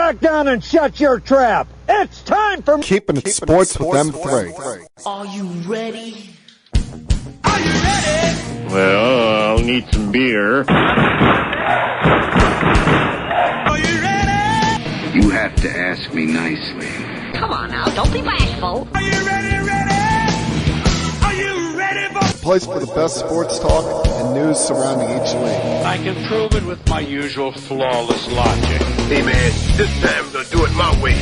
back down and shut your trap. It's time for Keeping it sports with M3. Are you ready? Are you ready? Well, I'll need some beer. Are you ready? You have to ask me nicely. Come on now, don't be bashful. Are you ready? Are you ready for Place for the best sports talk and news surrounding each league. I can prove it with my usual flawless logic. Hey, man, this time we'll do it my way.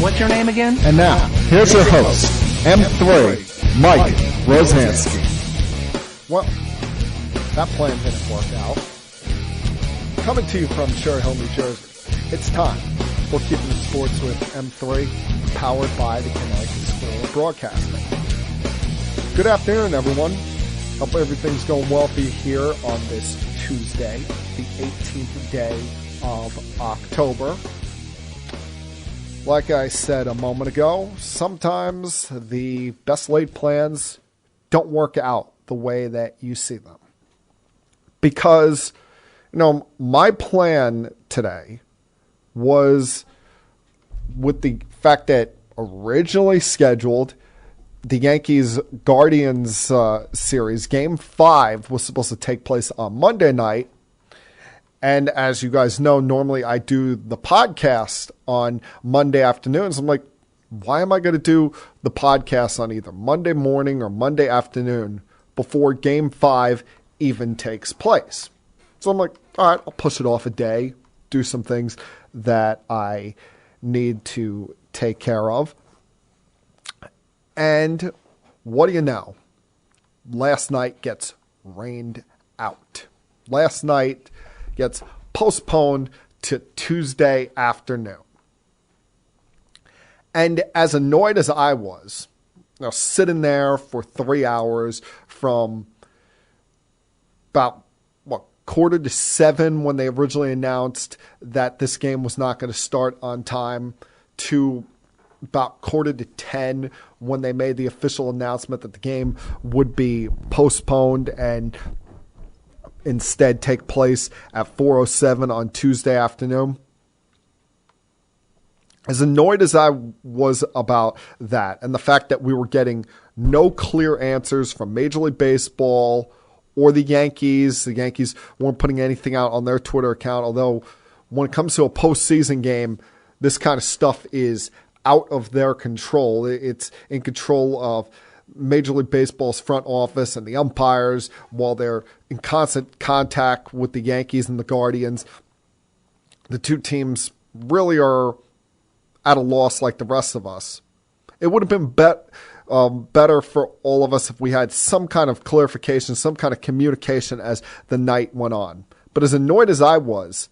What's your name again? And now, here's your host, M3, Mike Rosansky. Well, that plan didn't work out. Coming to you from Cherry Hill, New Jersey, it's time for Keeping It Sports with M3, powered by the Connecticut School of Broadcasting. Good afternoon, everyone. Hope everything's going well for you here on this Tuesday, the 18th day of October. Like I said a moment ago, sometimes the best laid plans don't work out the way that you see them. Because, my plan today was with the fact that originally scheduled the Yankees-Guardians series, Game 5, was supposed to take place on Monday night. And as you guys know, normally I do the podcast on Monday afternoons. I'm like, why am I going to do the podcast on either Monday morning or Monday afternoon before Game 5 even takes place? So I'm like, all right, I'll push it off a day, do some things that I need to take care of. And what do you know? Last night gets rained out. Last night gets postponed to Tuesday afternoon. And as annoyed as I was, sitting there for 3 hours from about, 6:45 when they originally announced that this game was not going to start on time to about 9:45 when they made the official announcement that the game would be postponed and instead take place at 4:07 on Tuesday afternoon. As annoyed as I was about that and the fact that we were getting no clear answers from Major League Baseball or the Yankees weren't putting anything out on their Twitter account, although when it comes to a postseason game, this kind of stuff is out of their control. It's in control of Major League Baseball's front office and the umpires while they're in constant contact with the Yankees and the Guardians. The two teams really are at a loss like the rest of us. It would have been better for all of us if we had some kind of clarification, some kind of communication as the night went on. But as annoyed as I was,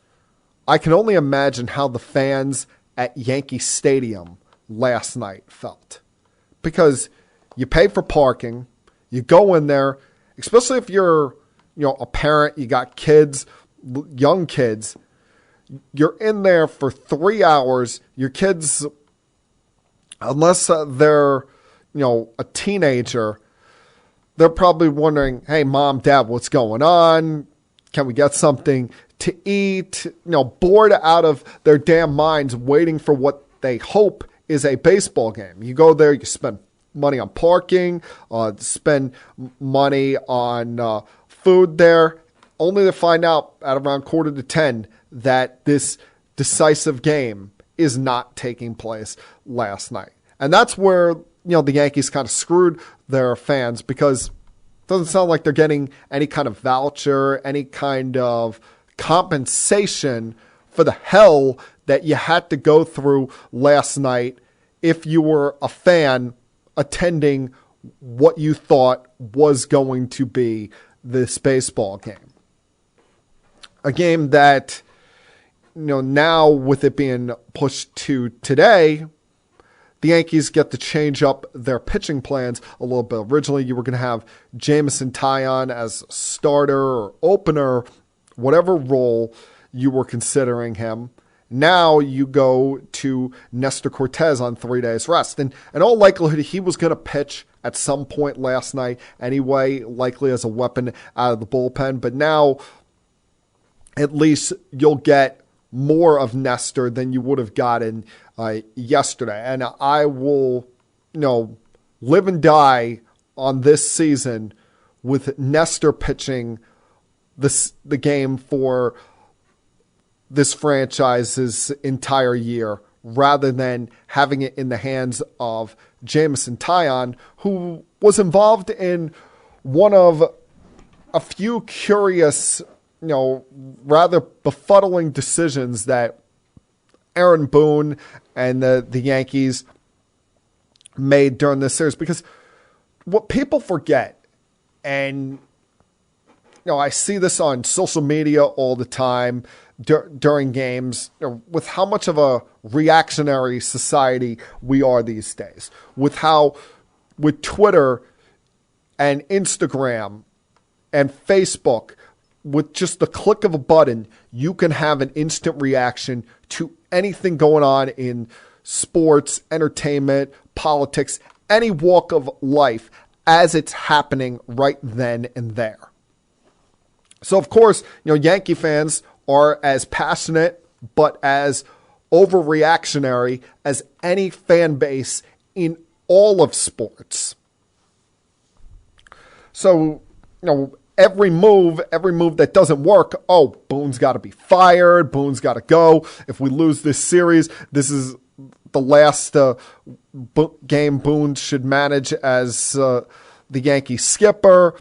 I can only imagine how the fans at Yankee Stadium last night felt. Because you pay for parking, you go in there, especially if you're, a parent, you got kids, young kids, you're in there for 3 hours. Your kids, unless they're, a teenager, they're probably wondering, hey, mom, dad, what's going on? Can we get something to eat? Bored out of their damn minds waiting for what they hope is a baseball game. You go there, you spend money on parking, spend money on food there, only to find out at around 9:45 that this decisive game is not taking place last night. And that's where, the Yankees kind of screwed their fans, because it doesn't sound like they're getting any kind of voucher, any kind of compensation for the hell that you had to go through last night if you were a fan attending what you thought was going to be this baseball game. A game that, now with it being pushed to today, the Yankees get to change up their pitching plans a little bit. Originally, you were going to have Jameson Taillon as starter or opener, whatever role you were considering him. Now you go to Nestor Cortez on 3 days rest. And in all likelihood, he was going to pitch at some point last night anyway, likely as a weapon out of the bullpen. But now at least you'll get more of Nestor than you would have gotten yesterday. And I will, live and die on this season with Nestor pitching the game for this franchise's entire year, rather than having it in the hands of Jameson Taillon, who was involved in one of a few curious, rather befuddling decisions that Aaron Boone and the Yankees made during this series. Because what people forget, and I see this on social media all the time during games, with how much of a reactionary society we are these days, with Twitter and Instagram and Facebook, with just the click of a button, you can have an instant reaction to anything going on in sports, entertainment, politics, any walk of life as it's happening right then and there. So, of course, Yankee fans are as passionate but as overreactionary as any fan base in all of sports. So, every move that doesn't work, Boone's got to be fired, Boone's got to go. If we lose this series, this is the last game Boone should manage as the Yankee skipper.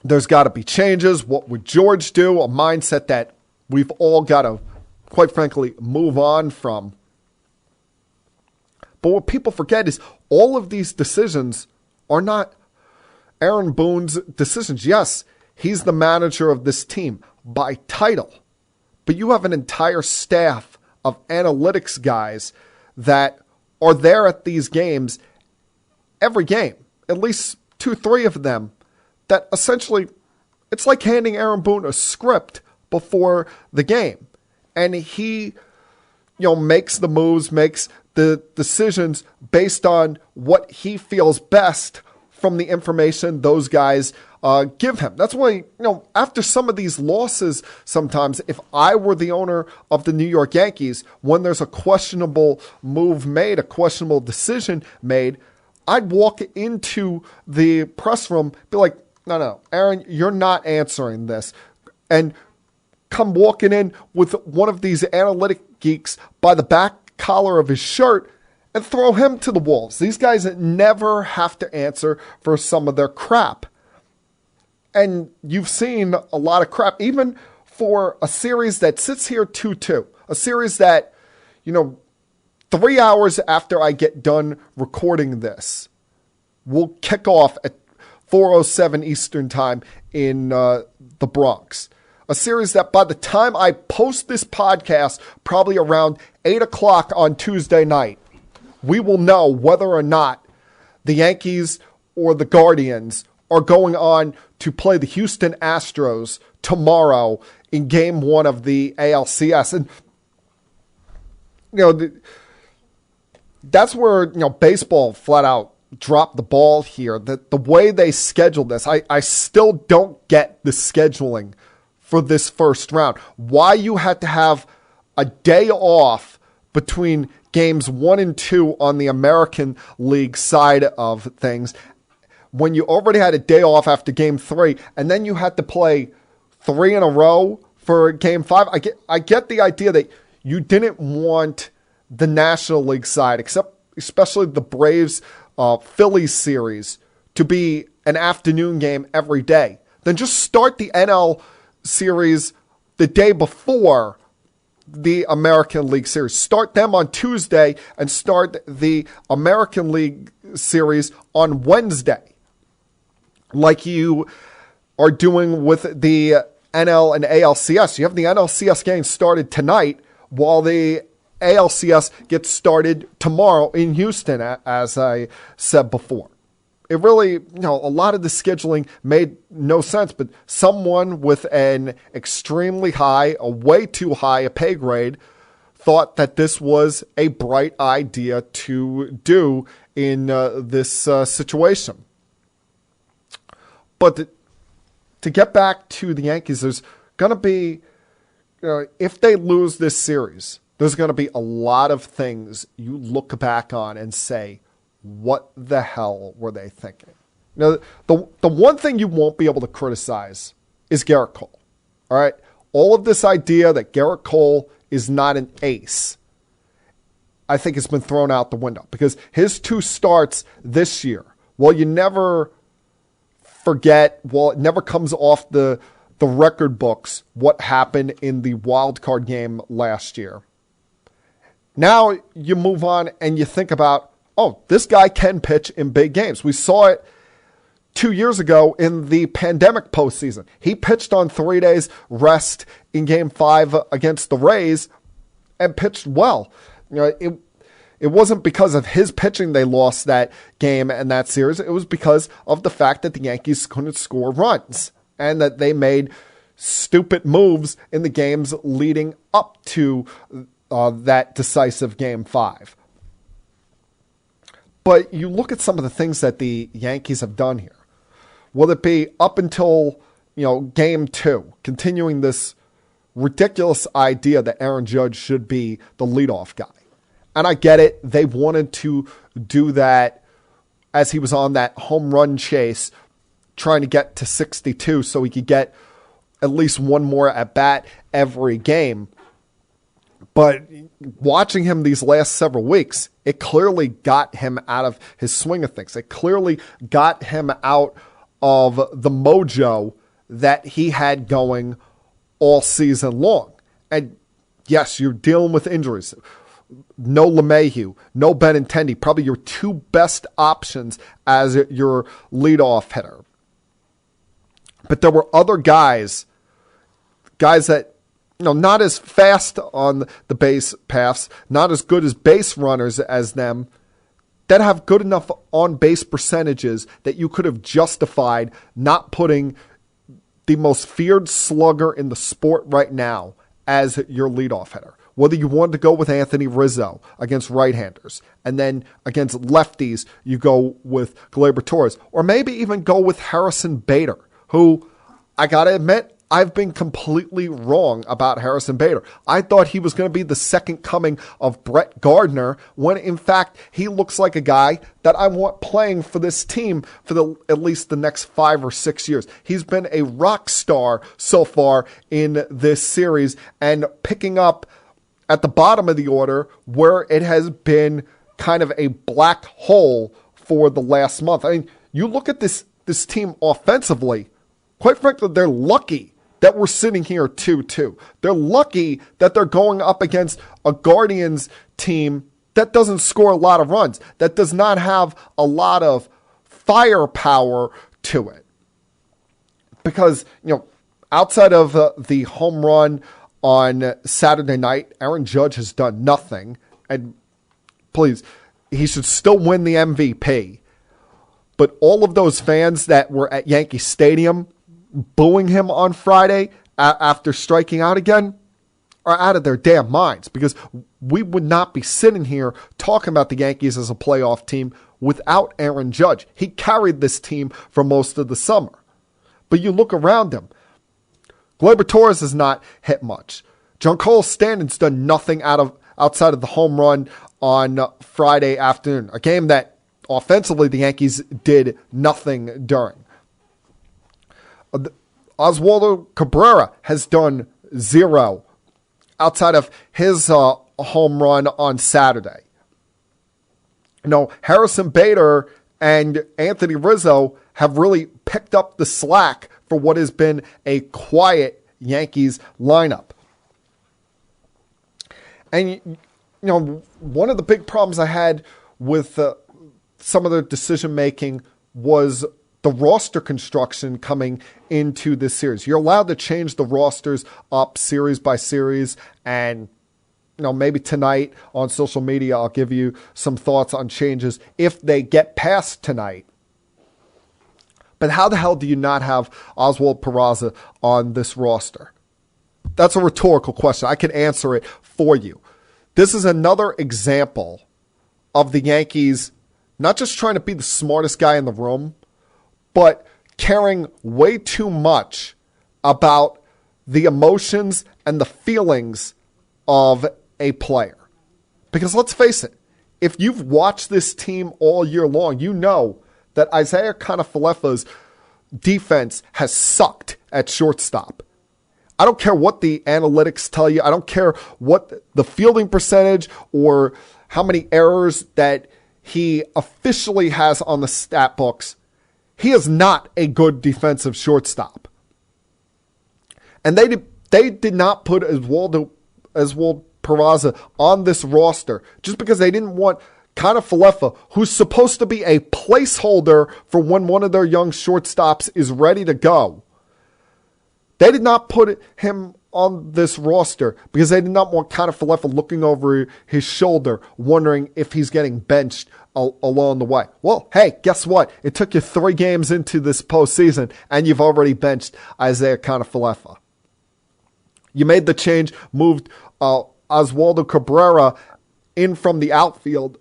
There's got to be changes. What would George do? A mindset that we've all got to, quite frankly, move on from. But what people forget is all of these decisions are not Aaron Boone's decisions. Yes, he's the manager of this team by title, but you have an entire staff of analytics guys that are there at these games every game, at least 2-3 of them, that essentially it's like handing Aaron Boone a script before the game. And he, makes the moves, makes the decisions based on what he feels best from the information those guys give him. That's why, after some of these losses, sometimes if I were the owner of the New York Yankees, when there's a questionable move made, a questionable decision made, I'd walk into the press room, be like, no, Aaron, you're not answering this. And come walking in with one of these analytic geeks by the back collar of his shirt and throw him to the wolves. These guys never have to answer for some of their crap. And you've seen a lot of crap, even for a series that sits here 2-2. A series that, 3 hours after I get done recording this, will kick off at 4:07 Eastern time in the Bronx. A series that by the time I post this podcast, probably around 8 o'clock on Tuesday night, we will know whether or not the Yankees or the Guardians are going on to play the Houston Astros tomorrow in Game 1 of the ALCS. And, that's where, baseball flat out dropped the ball here. The way they scheduled this, I still don't get the scheduling for this first round. Why you had to have a day off between games 1 and 2 on the American League side of things, when you already had a day off after game 3, and then you had to play 3 in a row for game 5. I get the idea that you didn't want the National League side, especially the Braves Phillies series, to be an afternoon game every day. Then just start the NL series the day before the American League series. Start them on Tuesday and start the American League series on Wednesday, like you are doing with the NL and ALCS. You have the NLCS game started tonight while the ALCS gets started tomorrow in Houston, as I said before. It really, a lot of the scheduling made no sense, but someone with an extremely high, a way too high a pay grade, thought that this was a bright idea to do in this situation. But to get back to the Yankees, there's going to be if they lose this series, there's going to be a lot of things you look back on and say, what the hell were they thinking? The one thing you won't be able to criticize is Garrett Cole. All right? All of this idea that Garrett Cole is not an ace, I think it's been thrown out the window because his 2 starts this year, you never forget, it never comes off the record books what happened in the wild card game last year. Now you move on and you think about, this guy can pitch in big games. We saw it 2 years ago in the pandemic postseason. He pitched on 3 days rest in Game 5 against the Rays and pitched well. It wasn't because of his pitching they lost that game and that series. It was because of the fact that the Yankees couldn't score runs and that they made stupid moves in the games leading up to that decisive Game 5. But you look at some of the things that the Yankees have done here. Will it be up until, Game 2, continuing this ridiculous idea that Aaron Judge should be the leadoff guy? And I get it. They wanted to do that as he was on that home run chase, trying to get to 62 so he could get at least one more at bat every game. But watching him these last several weeks, it clearly got him out of his swing of things. It clearly got him out of the mojo that he had going all season long. And yes, you're dealing with injuries. No LeMahieu, no Benintendi, probably your 2 best options as your leadoff hitter. But there were other guys that, not as fast on the base paths, not as good as base runners as them, that have good enough on-base percentages that you could have justified not putting the most feared slugger in the sport right now as your leadoff hitter. Whether you wanted to go with Anthony Rizzo against right-handers, and then against lefties, you go with Gleyber Torres, or maybe even go with Harrison Bader, who, I got to admit, I've been completely wrong about Harrison Bader. I thought he was going to be the second coming of Brett Gardner, when in fact he looks like a guy that I want playing for this team for at least the next 5 or 6 years. He's been a rock star so far in this series and picking up at the bottom of the order where it has been kind of a black hole for the last month. I mean, you look at this team offensively, quite frankly, they're lucky that we're sitting here 2-2. They're lucky that they're going up against a Guardians team that doesn't score a lot of runs, that does not have a lot of firepower to it. Because, outside of the home run on Saturday night, Aaron Judge has done nothing. And please, he should still win the MVP. But all of those fans that were at Yankee Stadium booing him on Friday after striking out again are out of their damn minds, because we would not be sitting here talking about the Yankees as a playoff team without Aaron Judge. He carried this team for most of the summer. But you look around him, Gleyber Torres has not hit much. Giancarlo Stanton's done nothing outside of the home run on Friday afternoon, a game that offensively the Yankees did nothing during. Oswaldo Cabrera has done zero outside of his home run on Saturday. Harrison Bader and Anthony Rizzo have really picked up the slack for what has been a quiet Yankees lineup. And, one of the big problems I had with some of the decision-making was the roster construction coming into this series. You're allowed to change the rosters up series by series, and maybe tonight on social media I'll give you some thoughts on changes if they get past tonight. But how the hell do you not have Oswald Peraza on this roster? That's a rhetorical question. I can answer it for you. This is another example of the Yankees not just trying to be the smartest guy in the room, but caring way too much about the emotions and the feelings of a player. Because let's face it, if you've watched this team all year long, you know that Isaiah Kanafalefa's defense has sucked at shortstop. I don't care what the analytics tell you. I don't care what the fielding percentage or how many errors that he officially has on the stat books. He is not a good defensive shortstop. And they did not put Oswaldo Peraza on this roster just because they didn't want Kanafalefa, who's supposed to be a placeholder for when one of their young shortstops is ready to go. They did not put him on this roster because they did not want Kanafalefa looking over his shoulder, wondering if he's getting benched along the way. Well, hey, guess what? It took you 3 games into this postseason, and you've already benched Isaiah Kanafalefa. You made the change, moved Oswaldo Cabrera in from the outfield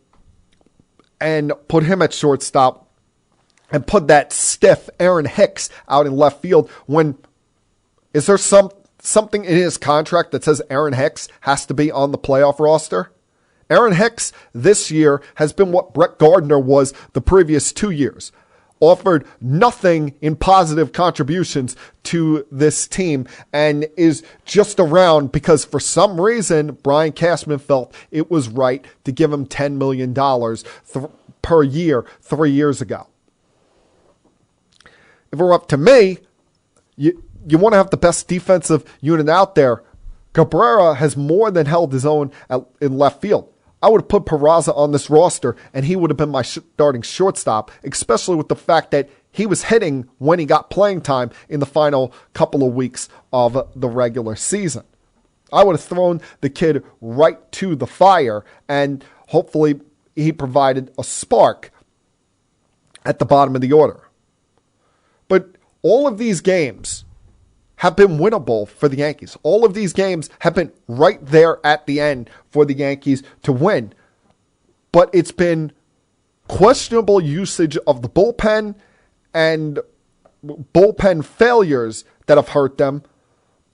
and put him at shortstop and put that stiff Aaron Hicks out in left field. When is there something in his contract that says Aaron Hicks has to be on the playoff roster? Aaron Hicks this year has been what Brett Gardner was the previous 2 years. Offered nothing in positive contributions to this team and is just around because for some reason Brian Cashman felt it was right to give him $10 million per year 3 years ago. If it were up to me, you want to have the best defensive unit out there. Cabrera has more than held his own in left field. I would have put Peraza on this roster, and he would have been my starting shortstop, especially with the fact that he was hitting when he got playing time in the final couple of weeks of the regular season. I would have thrown the kid right to the fire, and hopefully he provided a spark at the bottom of the order. But all of these games have been winnable for the Yankees. All of these games have been right there at the end for the Yankees to win. But it's been questionable usage of the bullpen and bullpen failures that have hurt them,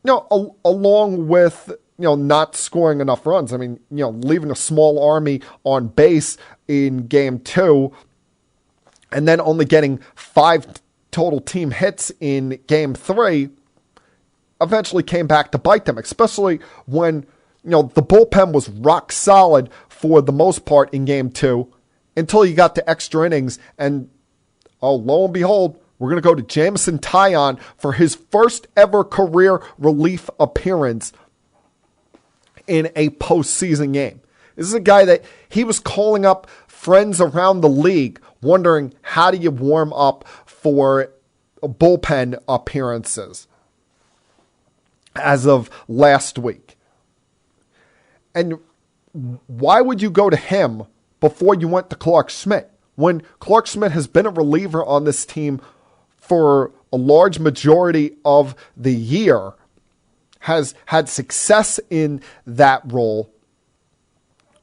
along with, not scoring enough runs. I mean, leaving a small army on base in game 2 and then only getting 5 total team hits in game 3 eventually came back to bite them, especially when, the bullpen was rock solid for the most part in game 2 until you got to extra innings. And, lo and behold, we're going to go to Jameson Taillon for his first ever career relief appearance in a postseason game. This is a guy that he was calling up friends around the league, wondering how do you warm up for bullpen appearances as of last week. And why would you go to him before you went to Clark Schmidt when Clark Schmidt has been a reliever on this team for a large majority of the year, has had success in that role,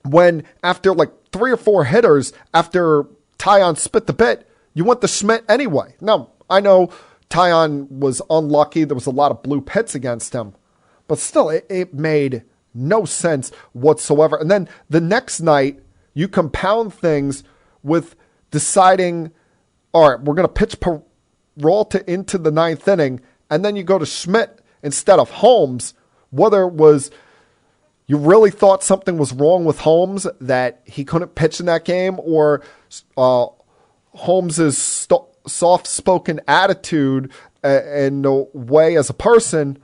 when after like 3 or 4 hitters after Taillon spit the bit, you went to Schmidt anyway? Now, I know Taillon was unlucky. There was a lot of blue pits against him. But still, it made no sense whatsoever. And then the next night, you compound things with deciding, all right, we're going to pitch Peralta into the 9th inning, and then you go to Schmidt instead of Holmes. Whether it was you really thought something was wrong with Holmes, that he couldn't pitch in that game, or Holmes' soft-spoken attitude and way as a person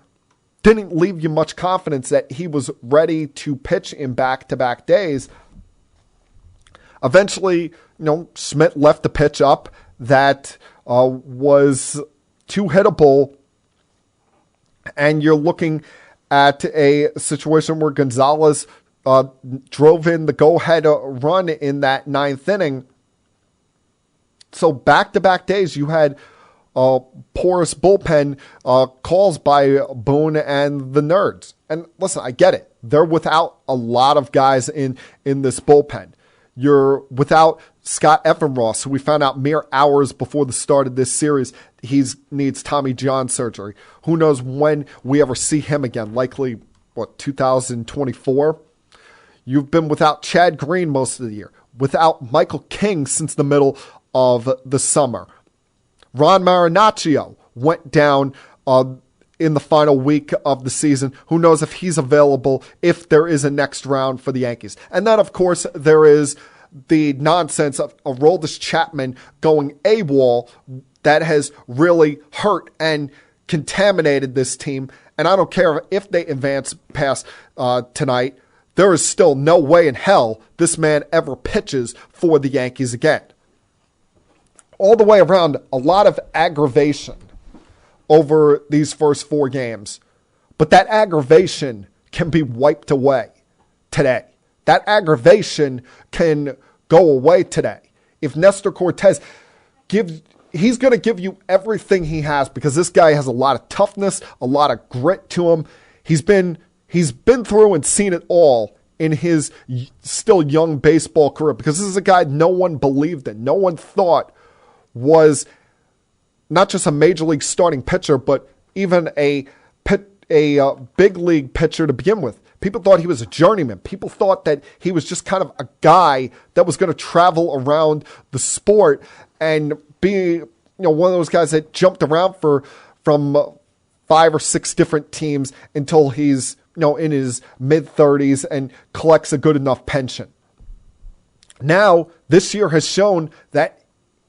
didn't leave you much confidence that he was ready to pitch in back-to-back days. Eventually, Schmidt left the pitch up that was too hittable, and you're looking at a situation where Gonzalez drove in the go-ahead run in that 9th inning. So back-to-back days, you had porous bullpen calls by Boone and the Nerds. And listen, I get it. They're without a lot of guys in this bullpen. You're without Scott Effenross, who we found out mere hours before the start of this series he needs Tommy John surgery. Who knows when we ever see him again? Likely, 2024? You've been without Chad Green most of the year. Without Michael King since the middle of the summer. Ron Marinaccio went down in the final week of the season. Who knows if he's available, if there is a next round for the Yankees. And then, of course, there is the nonsense of Aroldis Chapman going AWOL that has really hurt and contaminated this team. And I don't care if they advance past tonight. There is still no way in hell this man ever pitches for the Yankees again. All the way around, a lot of aggravation over these first 4 games. But that aggravation can be wiped away today. That aggravation can go away today. If Nestor Cortes he's going to give you everything he has, because this guy has a lot of toughness, a lot of grit to him. He's been through and seen it all in his still young baseball career, because this is a guy no one believed in. No one thought was not just a major league starting pitcher, but even a big league pitcher to begin with. People thought he was a journeyman. People thought that he was just kind of a guy that was going to travel around the sport and be, one of those guys that jumped around from 5 or 6 different teams until he's, in his mid-30s and collects a good enough pension. Now, this year has shown that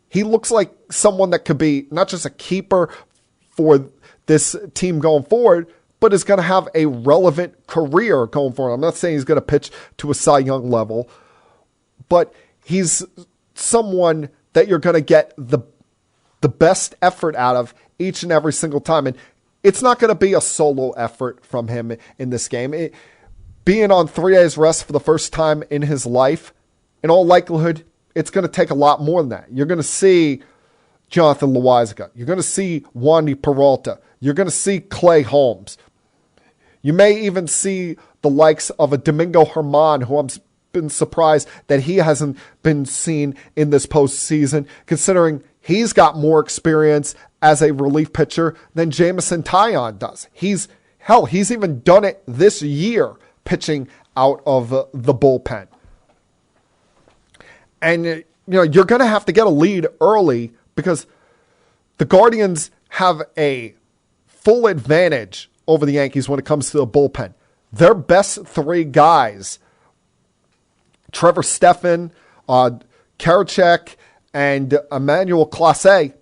he looks like someone that could be not just a keeper for this team going forward, but is going to have a relevant career going forward. I'm not saying he's going to pitch to a Cy Young level, but he's someone that you're going to get the best effort out of each and every single time. And it's not going to be a solo effort from him in this game. Being on 3 days rest for the first time in his life, in all likelihood, it's going to take a lot more than that. You're going to see Jonathan Loaizaga. You're going to see Wandy Peralta. You're going to see Clay Holmes. You may even see the likes of a Domingo Germán, who I'm been surprised that he hasn't been seen in this postseason, considering he's got more experience as a relief pitcher than Jameson Taillon does. He's even done it this year, pitching out of the bullpen. And, you're going to have to get a lead early, because the Guardians have a full advantage over the Yankees when it comes to the bullpen. Their best 3 guys, Trevor Stephan, Karachek, and Emmanuel Clase,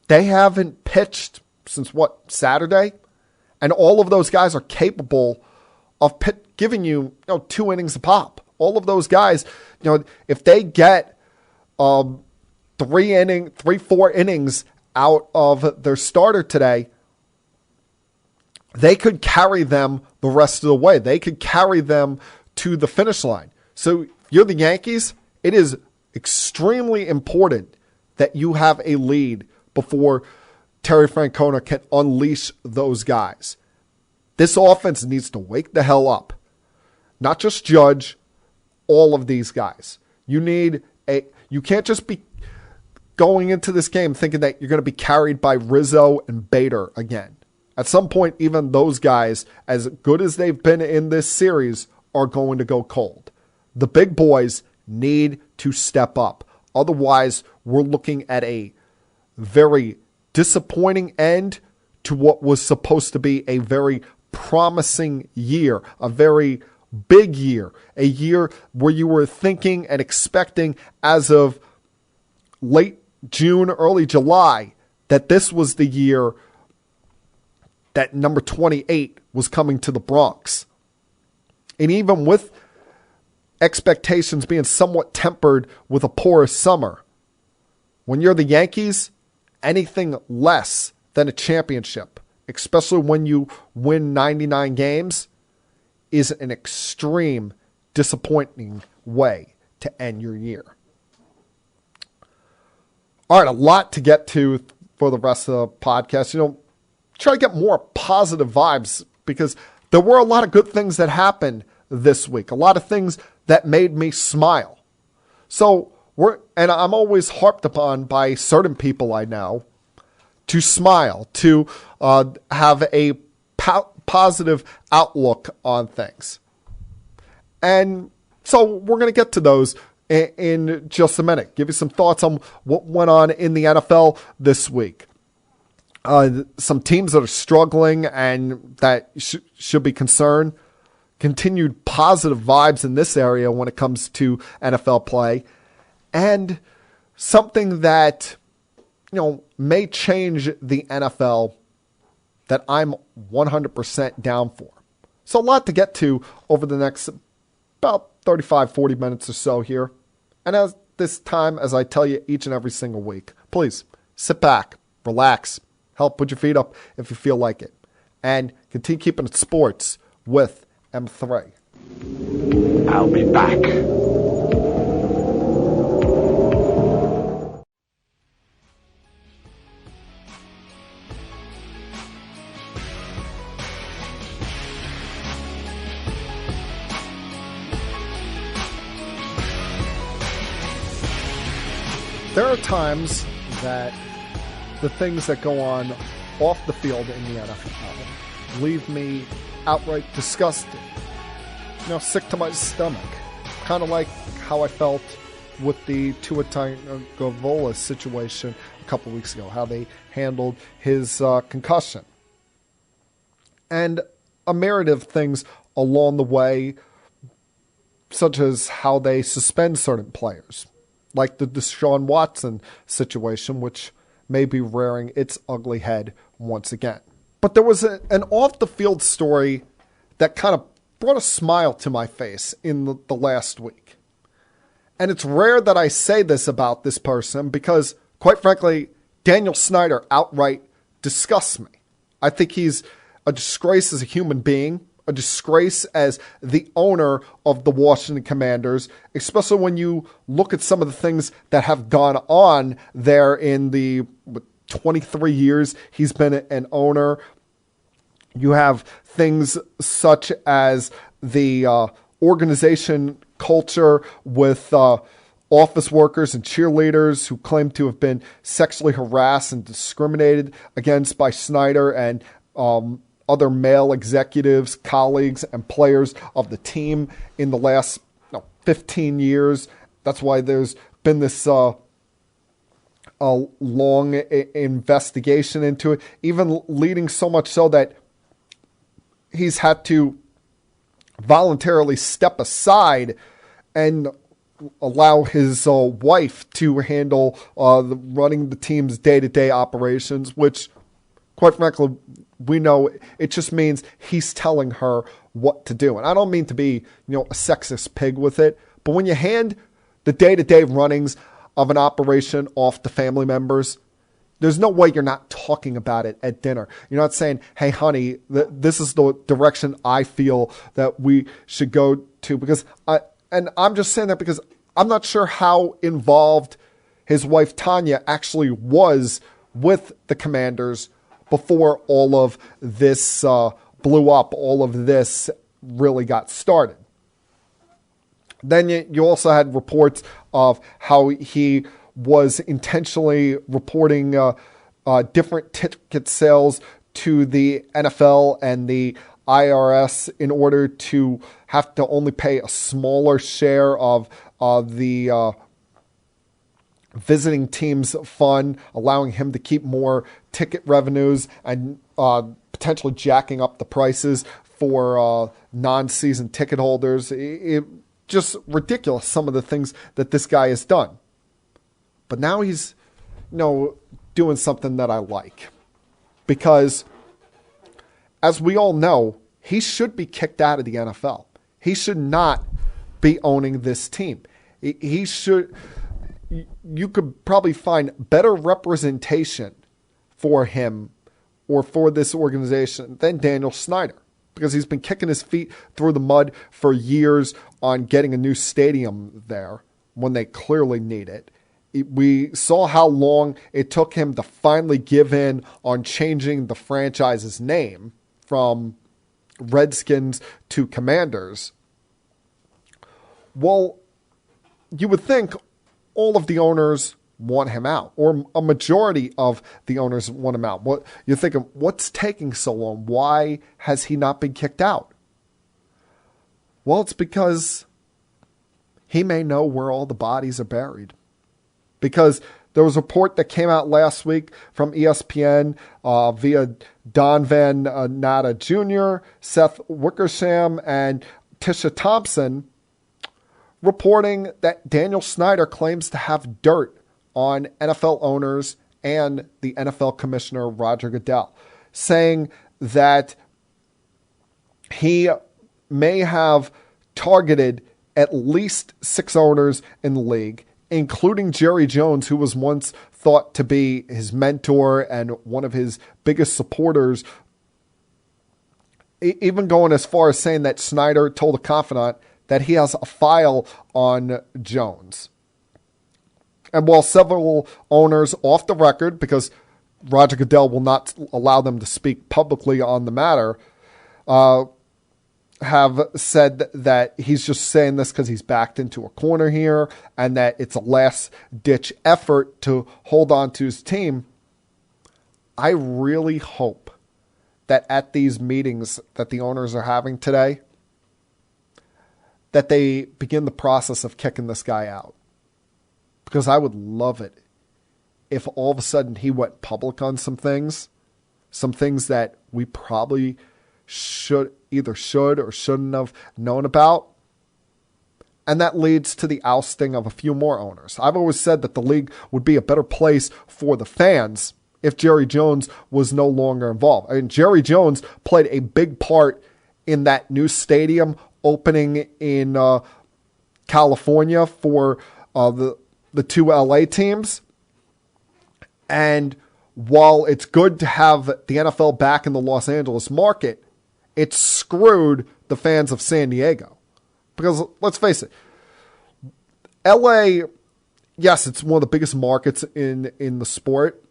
they haven't pitched since Saturday? And all of those guys are capable of giving you, 2 innings a pop. All of those guys, if they get 4 innings out of their starter today, they could carry them the rest of the way. They could carry them to the finish line. So if you're the Yankees, it is extremely important that you have a lead before Terry Francona can unleash those guys. This offense needs to wake the hell up. Not just Judge, all of these guys. You can't just be going into this game thinking that you're going to be carried by Rizzo and Bader again. At some point, even those guys, as good as they've been in this series, are going to go cold. The big boys need to step up. Otherwise, we're looking at a very disappointing end to what was supposed to be a very promising year, a very big year, a year where you were thinking and expecting as of late June, early July, that this was the year that number 28 was coming to the Bronx. And even with expectations being somewhat tempered with a porous summer, when you're the Yankees, anything less than a championship, especially when you win 99 games, is an extreme disappointing way to end your year. All right, a lot to get to for the rest of the podcast. Try to get more positive vibes, because there were a lot of good things that happened this week. A lot of things that made me smile. So I'm always harped upon by certain people I know to smile, to have a positive outlook on things. And so we're going to get to those in just a minute. Give you some thoughts on what went on in the NFL this week. Some teams that are struggling and that should be concerned. Continued positive vibes in this area when it comes to NFL play. And something that, may change the NFL that I'm 100% down for. So a lot to get to over the next about 35, 40 minutes or so here. And as this time, as I tell you each and every single week, please sit back, relax, help put your feet up if you feel like it, and continue keeping it sports with M3. I'll be back. There are times that the things that go on off the field in the NFL leave me outright disgusted, sick to my stomach, kind of like how I felt with the Tua Tagovailoa situation a couple weeks ago, how they handled his concussion. And a myriad of things along the way, such as how they suspend certain players, like the Deshaun Watson situation, which may be rearing its ugly head once again. But there was an off-the-field story that kind of brought a smile to my face in the last week. And it's rare that I say this about this person because, quite frankly, Daniel Snyder outright disgusts me. I think he's a disgrace as a human being, a disgrace as the owner of the Washington Commanders, especially when you look at some of the things that have gone on there in the 23 years he's been an owner. You have things such as the organization culture with office workers and cheerleaders who claim to have been sexually harassed and discriminated against by Snyder and other male executives, colleagues, and players of the team in the last 15 years. That's why there's been this long investigation into it, even leading so much so that he's had to voluntarily step aside and allow his wife to handle running the team's day-to-day operations, which, quite frankly, we know it just means he's telling her what to do. And I don't mean to be, a sexist pig with it, but when you hand the day-to-day runnings of an operation off to family members, there's no way you're not talking about it at dinner. You're not saying, hey, honey, this is the direction I feel that we should go to. I'm just saying that because I'm not sure how involved his wife, Tanya, actually was with the Commanders before all of this blew up, all of this really got started. Then you also had reports of how he was intentionally reporting different ticket sales to the NFL and the IRS in order to have to only pay a smaller share of the visiting team's fund, allowing him to keep more ticket revenues and potentially jacking up the prices for non-season ticket holders. It just ridiculous, some of the things that this guy has done. But now he's, doing something that I like. Because, as we all know, he should be kicked out of the NFL. He should not be owning this team. He should... You could probably find better representation for him or for this organization than Daniel Snyder, because he's been kicking his feet through the mud for years on getting a new stadium there when they clearly need it. We saw how long it took him to finally give in on changing the franchise's name from Redskins to Commanders. Well, you would think all of the owners want him out, or a majority of the owners want him out. What you're thinking, what's taking so long? Why has he not been kicked out? Well, it's because he may know where all the bodies are buried. Because there was a report that came out last week from ESPN via Don Van Natta Jr., Seth Wickersham, and Tisha Thompson, reporting that Daniel Snyder claims to have dirt on NFL owners and the NFL commissioner, Roger Goodell, saying that he may have targeted at least 6 owners in the league, including Jerry Jones, who was once thought to be his mentor and one of his biggest supporters, even going as far as saying that Snyder told a confidant that he has a file on Jones. And while several owners off the record, because Roger Goodell will not allow them to speak publicly on the matter, have said that he's just saying this because he's backed into a corner here and that it's a last-ditch effort to hold on to his team, I really hope that at these meetings that the owners are having today, that they begin the process of kicking this guy out. Because I would love it if all of a sudden he went public on some things that we probably should or shouldn't have known about. And that leads to the ousting of a few more owners. I've always said that the league would be a better place for the fans if Jerry Jones was no longer involved. I mean, Jerry Jones played a big part in that new stadium opening in California for the 2 LA teams. And while it's good to have the NFL back in the Los Angeles market, it screwed the fans of San Diego. Because let's face it, LA, yes, it's one of the biggest markets in the sport,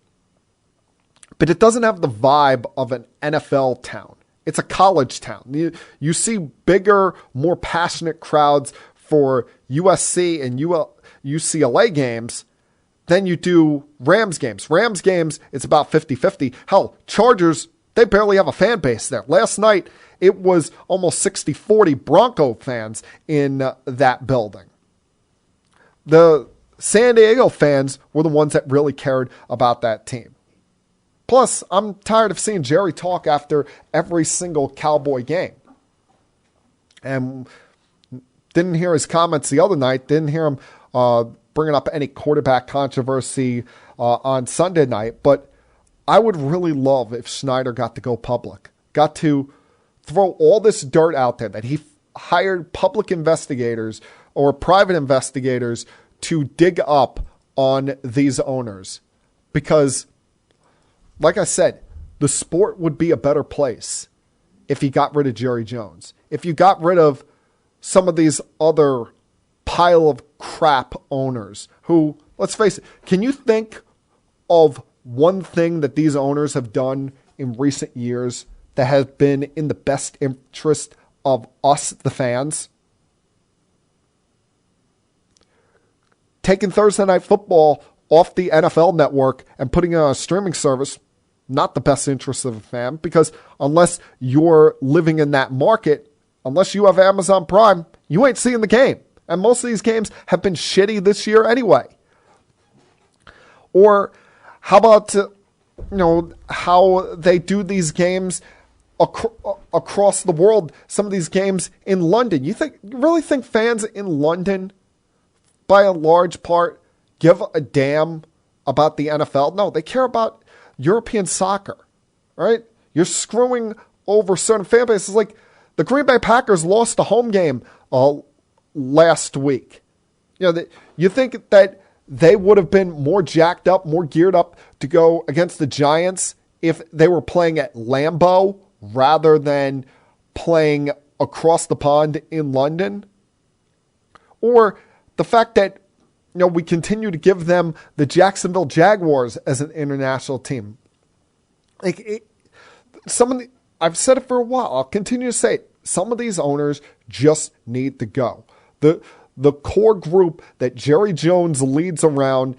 but it doesn't have the vibe of an NFL town. It's a college town. You see bigger, more passionate crowds for USC and UCLA games than you do Rams games. Rams games, it's about 50-50. Hell, Chargers, they barely have a fan base there. Last night, it was almost 60-40 Bronco fans in that building. The San Diego fans were the ones that really cared about that team. Plus, I'm tired of seeing Jerry talk after every single Cowboy game. And didn't hear his comments the other night. Didn't hear him bringing up any quarterback controversy on Sunday night. But I would really love if Snyder got to go public. Got to throw all this dirt out there that he hired public investigators or private investigators to dig up on these owners. Because, like I said, the sport would be a better place if he got rid of Jerry Jones. If you got rid of some of these other pile of crap owners who, let's face it, can you think of one thing that these owners have done in recent years that has been in the best interest of us, the fans? Taking Thursday Night Football off the NFL Network and putting it on a streaming service, not the best interest of a fan, because unless you're living in that market, unless you have Amazon Prime, you ain't seeing the game. And most of these games have been shitty this year anyway. Or how about, how they do these games across the world, some of these games in London. You really think fans in London, by a large part, give a damn about the NFL? No, they care about European soccer, right? You're screwing over certain fan bases. Like the Green Bay Packers lost the home game last week. You think that they would have been more jacked up, more geared up to go against the Giants if they were playing at Lambeau rather than playing across the pond in London? Or the fact that we continue to give them the Jacksonville Jaguars as an international team. I've said it for a while. I'll continue to say it. Some of these owners just need to go. the core group that Jerry Jones leads around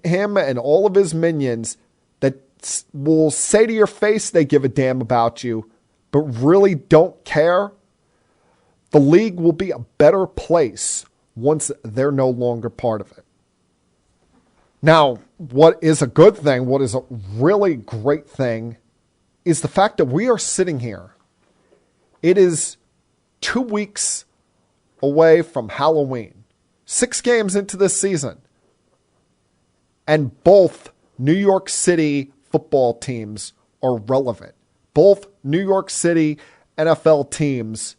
him and all of his minions that will say to your face they give a damn about you, but really don't care, the league will be a better place once they're no longer part of it. Now, what is a good thing, what is a really great thing, is the fact that we are sitting here. It is 2 weeks away from Halloween, 6 games into this season, and both New York City football teams are relevant. Both New York City NFL teams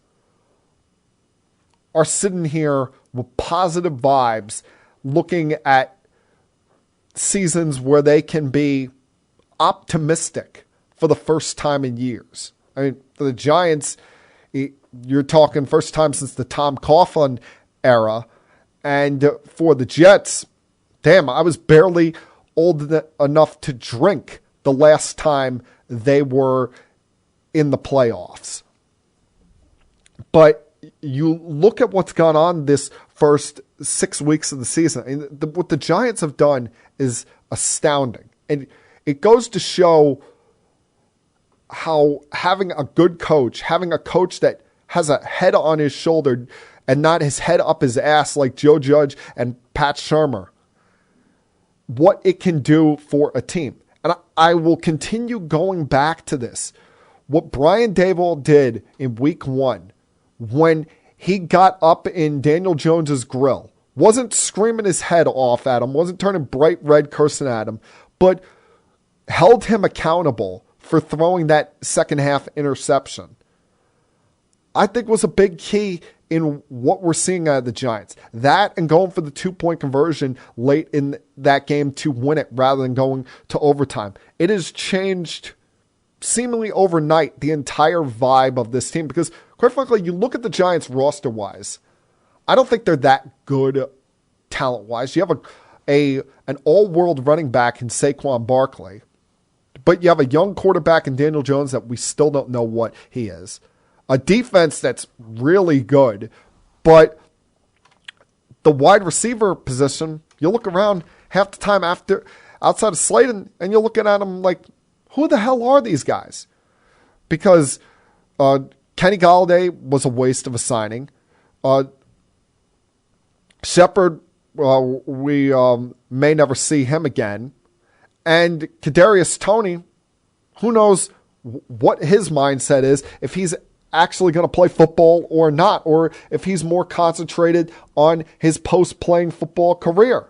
are sitting here with positive vibes, looking at seasons where they can be optimistic for the first time in years. I mean, for the Giants, you're talking first time since the Tom Coughlin era. And for the Jets, damn, I was barely old enough to drink the last time they were in the playoffs. But you look at what's gone on this first 6 weeks of the season. I mean, what the Giants have done is astounding. And it goes to show how having a good coach, having a coach that has a head on his shoulder and not his head up his ass like Joe Judge and Pat Shurmur, what it can do for a team. And I will continue going back to this. What Brian Daboll did in week 1 when he got up in Daniel Jones's grill, wasn't screaming his head off at him, wasn't turning bright red cursing at him, but held him accountable for throwing that second half interception, I think was a big key in what we're seeing out of the Giants. That and going for the 2-point conversion late in that game to win it rather than going to overtime. It has changed seemingly overnight the entire vibe of this team because, quite frankly, you look at the Giants roster-wise, I don't think they're that good talent-wise. You have an all-world running back in Saquon Barkley, but you have a young quarterback in Daniel Jones that we still don't know what he is. A defense that's really good, but the wide receiver position, you look around half the time outside of Slayton, and you're looking at them like, who the hell are these guys? Because Kenny Golladay was a waste of a signing. Shepard, we may never see him again. And Kadarius Toney, who knows what his mindset is, if he's actually going to play football or not, or if he's more concentrated on his post-playing football career.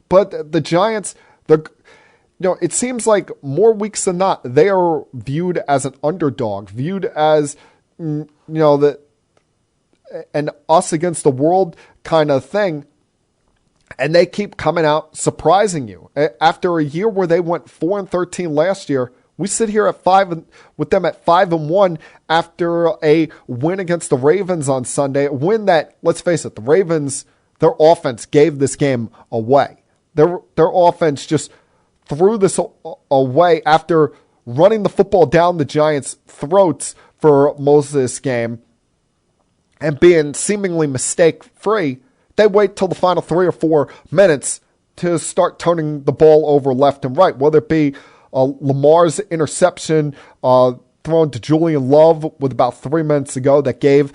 But the Giants, it seems like more weeks than not, they are viewed as an underdog, viewed as, an us against the world kind of thing. And they keep coming out surprising you. After a year where they went 4-13 last year, we sit here at 5 with them at 5-1 after a win against the Ravens on Sunday. A win that, let's face it, the Ravens, their offense gave this game away. Their offense just threw this away after running the football down the Giants' throats for most of this game and being seemingly mistake-free. They wait till the final 3 or 4 minutes to start turning the ball over left and right, whether it be Lamar's interception thrown to Julian Love with about 3 minutes to go that gave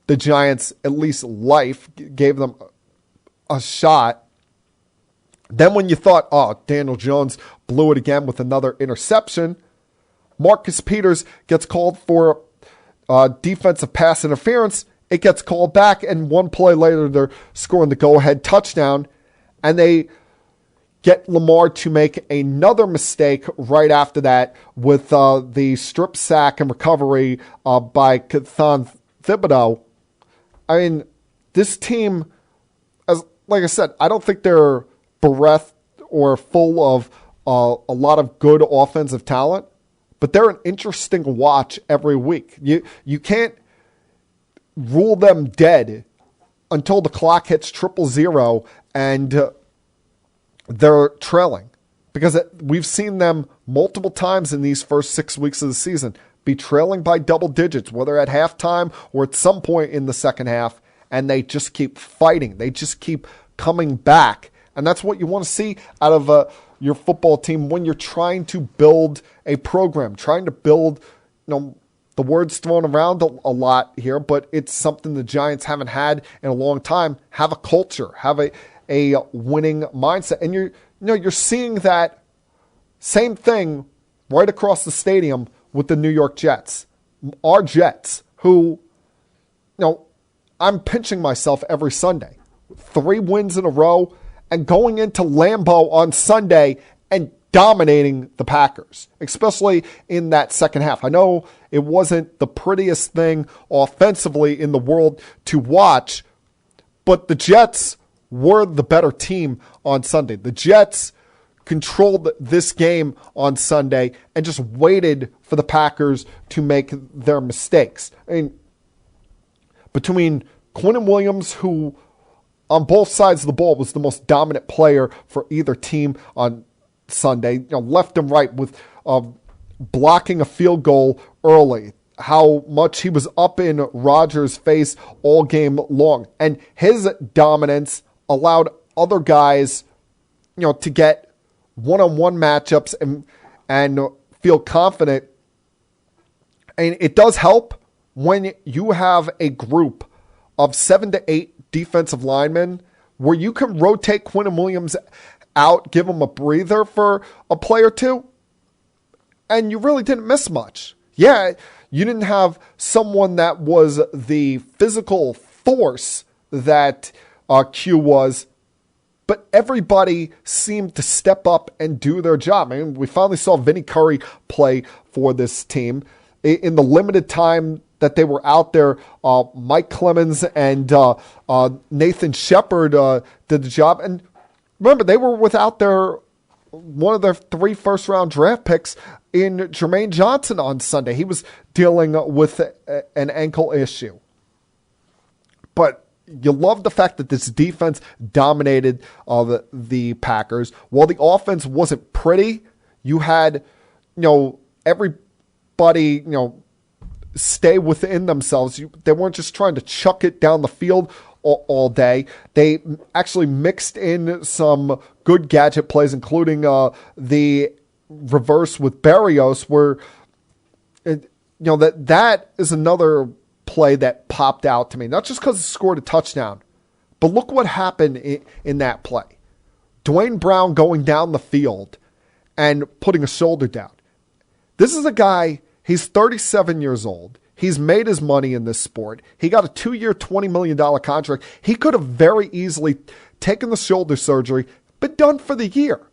the Giants at least life, gave them a shot. Then when you thought, Daniel Jones blew it again with another interception, Marcus Peters gets called for defensive pass interference. It gets called back, and one play later, they're scoring the go-ahead touchdown, and they get Lamar to make another mistake right after that with the strip sack and recovery by Cathan Thibodeau. I mean, this team, like I said, I don't think they're bereft or full of a lot of good offensive talent, but they're an interesting watch every week. You can't rule them dead until the clock hits 000 and they're trailing, because we've seen them multiple times in these first 6 weeks of the season be trailing by double digits, whether at halftime or at some point in the second half, and they just keep fighting. They just keep coming back. And that's what you want to see out of your football team when you're trying to build a program, trying to build, the word's thrown around a lot here, but it's something the Giants haven't had in a long time. Have a culture, have a winning mindset. And you're seeing that same thing right across the stadium with the New York Jets. Our Jets, who, I'm pinching myself every Sunday. 3 wins in a row and going into Lambeau on Sunday and dominating the Packers, especially in that second half. I know it wasn't the prettiest thing offensively in the world to watch, but the Jets were the better team on Sunday. The Jets controlled this game on Sunday and just waited for the Packers to make their mistakes. I mean, between Quinnen Williams, who on both sides of the ball was the most dominant player for either team on Sunday, left and right with blocking a field goal early, how much he was up in Rodgers' face all game long. And his dominance allowed other guys, to get one-on-one matchups and feel confident. And it does help when you have a group of 7 to 8 defensive linemen where you can rotate Quinnen Williams out, give him a breather for a play or two, and you really didn't miss much. Yeah, you didn't have someone that was the physical force that Q was, but everybody seemed to step up and do their job. I mean, we finally saw Vinny Curry play for this team. In the limited time that they were out there, Mike Clemens and Nathan Shepard did the job. And remember, they were without one of their 3 first-round draft picks in Jermaine Johnson on Sunday. He was dealing with an ankle issue. But you love the fact that this defense dominated the Packers. While the offense wasn't pretty, you had, everybody, stay within themselves. They weren't just trying to chuck it down the field all day. They actually mixed in some good gadget plays, including the reverse with Berrios, where that is another play that popped out to me. Not just because it scored a touchdown, but look what happened in that play. Dwayne Brown going down the field and putting a shoulder down. This is a guy, he's 37 years old. He's made his money in this sport. He got a 2-year, $20 million contract. He could have very easily taken the shoulder surgery, but done for the year.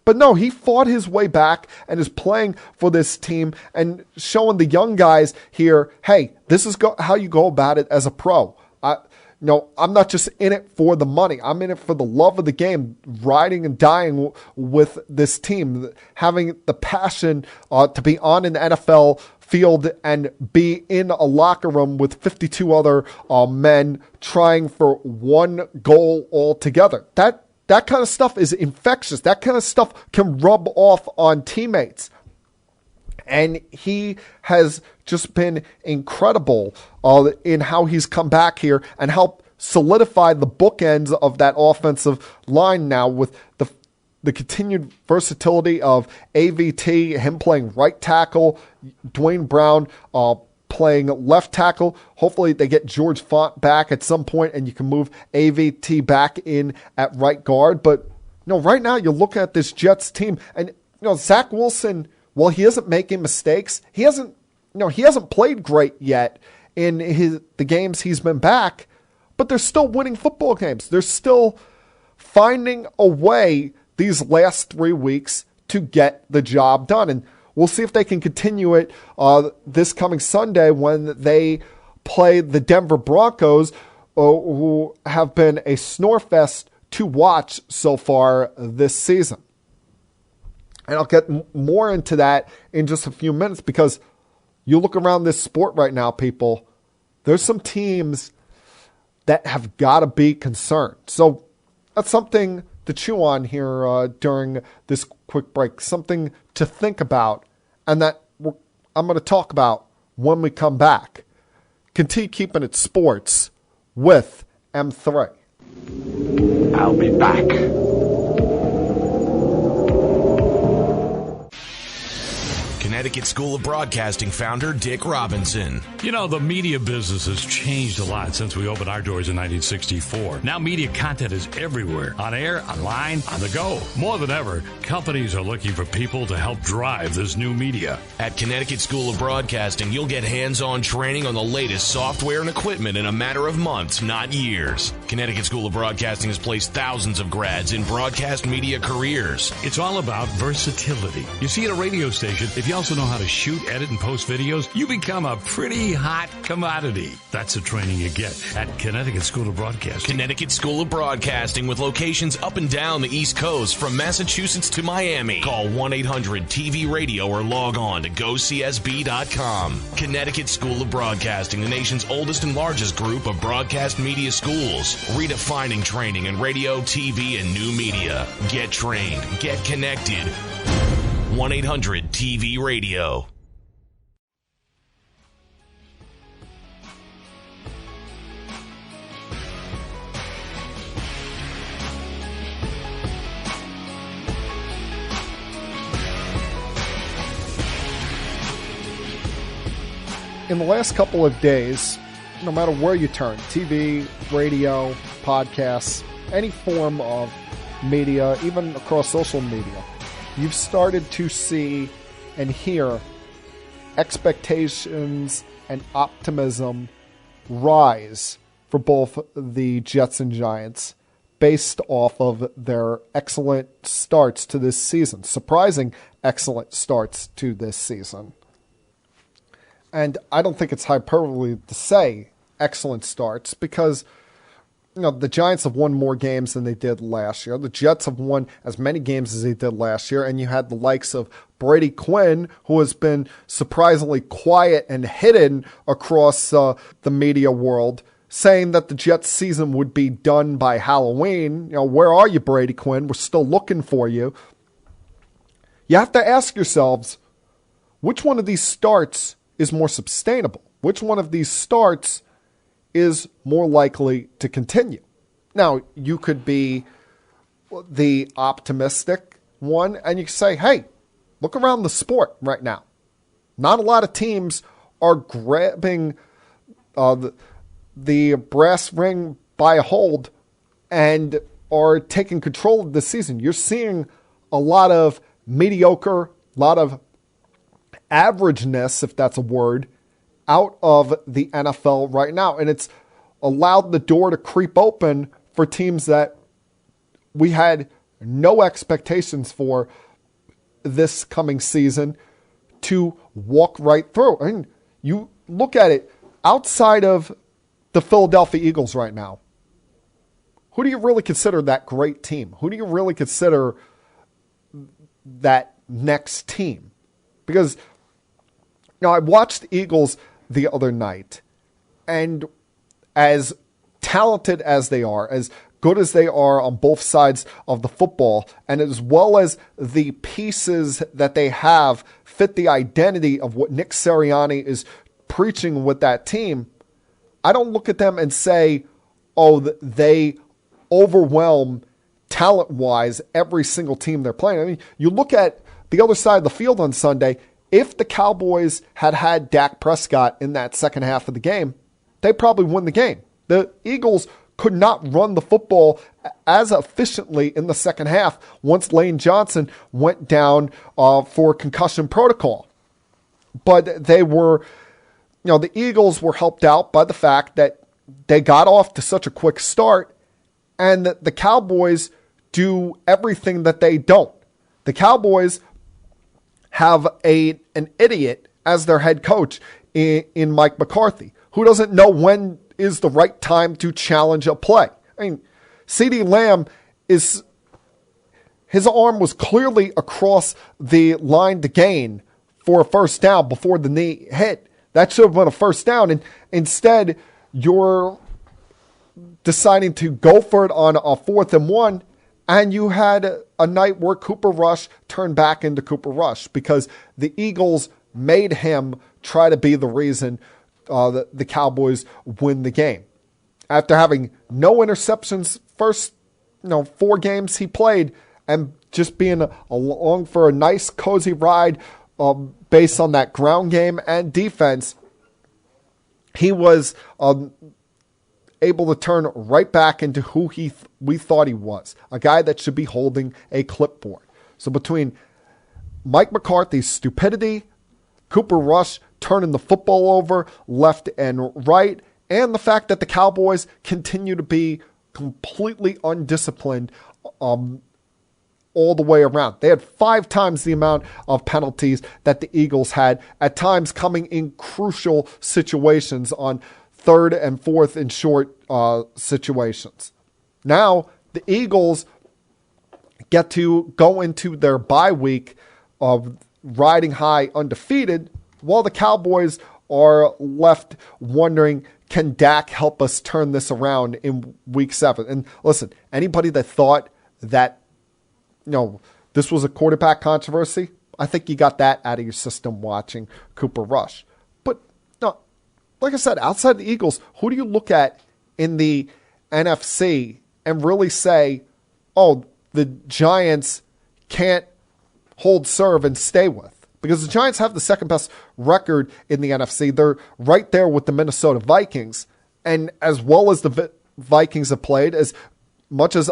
But no, he fought his way back and is playing for this team and showing the young guys here, hey, this is how you go about it as a pro. I'm not just in it for the money. I'm in it for the love of the game, riding and dying with this team, having the passion to be on an NFL field and be in a locker room with 52 other men trying for one goal altogether. That kind of stuff is infectious. That kind of stuff can rub off on teammates. And he has just been incredible in how he's come back here and helped solidify the bookends of that offensive line now with the continued versatility of AVT, him playing right tackle, Dwayne Brown playing left tackle. Hopefully they get George Font back at some point and you can move AVT back in at right guard. But right now you look at this Jets team and Zach Wilson, while he isn't making mistakes, he hasn't played great yet in the games he's been back, but they're still winning football games. They're still finding a way these last 3 weeks to get the job done. And we'll see if they can continue it this coming Sunday when they play the Denver Broncos, who have been a snorefest to watch so far this season. And I'll get more into that in just a few minutes because you look around this sport right now, people, there's some teams that have got to be concerned. So that's something to chew on here during this quick break, something to think about, and that I'm going to talk about when we come back. Continue keeping it sports with M3. I'll be back. Connecticut School of Broadcasting founder Dick Robinson. You know, the media business has changed a lot since we opened our doors in 1964. Now media content is everywhere. On air, online, on the go. More than ever, companies are looking for people to help drive this new media. At Connecticut School of Broadcasting, you'll get hands-on training on the latest software and equipment in a matter of months, not years. Connecticut School of Broadcasting has placed thousands of grads in broadcast media careers. It's all about versatility. You see, at a radio station, if you also know how to shoot, edit, and post videos, you become a pretty hot commodity. That's the training you get at Connecticut School of Broadcasting. Connecticut School of Broadcasting with locations up and down the East Coast from Massachusetts to Miami. Call 1-800-TV-RADIO or log on to gocsb.com. Connecticut School of Broadcasting, the nation's oldest and largest group of broadcast media schools, redefining training in radio, TV, and new media. Get trained. Get connected. 1-800-TV-RADIO. In the last couple of days, no matter where you turn, TV, radio, podcasts, any form of media, even across social media, you've started to see and hear expectations and optimism rise for both the Jets and Giants based off of their excellent starts to this season, surprising excellent starts to this season. And I don't think it's hyperbole to say excellent starts because, you know, the Giants have won more games than they did last year. The Jets have won as many games as they did last year. And you had the likes of Brady Quinn, who has been surprisingly quiet and hidden across the media world, saying that the Jets season would be done by Halloween. You know, where are you, Brady Quinn? We're still looking for you. You have to ask yourselves, which one of these starts is more sustainable? Which one of these starts is more likely to continue? Now, you could be the optimistic one, and you can say, hey, look around the sport right now. Not a lot of teams are grabbing the brass ring by a hold and are taking control of the season. You're seeing a lot of mediocre, a lot of averageness, if that's a word, out of the NFL right now. And it's allowed the door to creep open for teams that we had no expectations for this coming season to walk right through. I mean, you look at it outside of the Philadelphia Eagles right now. Who do you really consider that great team? Who do you really consider that next team? Because, you know, I watched the Eagles the other night, and as talented as they are, as good as they are on both sides of the football, and as well as the pieces that they have fit the identity of what Nick Sirianni is preaching with that team, I don't look at them and say, oh, they overwhelm talent-wise every single team they're playing. I mean, you look at the other side of the field on Sunday. If the Cowboys had Dak Prescott in that second half of the game, they probably win the game. The Eagles could not run the football as efficiently in the second half once Lane Johnson went down for concussion protocol. But they were, you know, the Eagles were helped out by the fact that they got off to such a quick start, and the Cowboys do everything that they don't. The Cowboys have an idiot as their head coach in Mike McCarthy, who doesn't know when is the right time to challenge a play. I mean, CeeDee Lamb his arm was clearly across the line to gain for a first down before the knee hit. That should have been a first down, and instead you're deciding to go for it on a 4th and 1. And you had a night where Cooper Rush turned back into Cooper Rush because the Eagles made him try to be the reason the Cowboys win the game. after having no interceptions first 4 games he played and just being along for a nice cozy ride based on that ground game and defense, he was able to turn right back into who we thought he was, a guy that should be holding a clipboard. So between Mike McCarthy's stupidity, Cooper Rush turning the football over left and right, and the fact that the Cowboys continue to be completely undisciplined all the way around. They had 5 times the amount of penalties that the Eagles had, at times coming in crucial situations on 3rd and 4th and short situations. Now, the Eagles get to go into their bye week of riding high undefeated, while the Cowboys are left wondering, can Dak help us turn this around in week 7? And listen, anybody that thought that this was a quarterback controversy, I think you got that out of your system watching Cooper Rush. But no, like I said, outside the Eagles, who do you look at in the NFC and really say, oh, the Giants can't hold serve and stay with? Because the Giants have the second best record in the NFC. They're right there with the Minnesota Vikings. And as well as the Vikings have played, as much as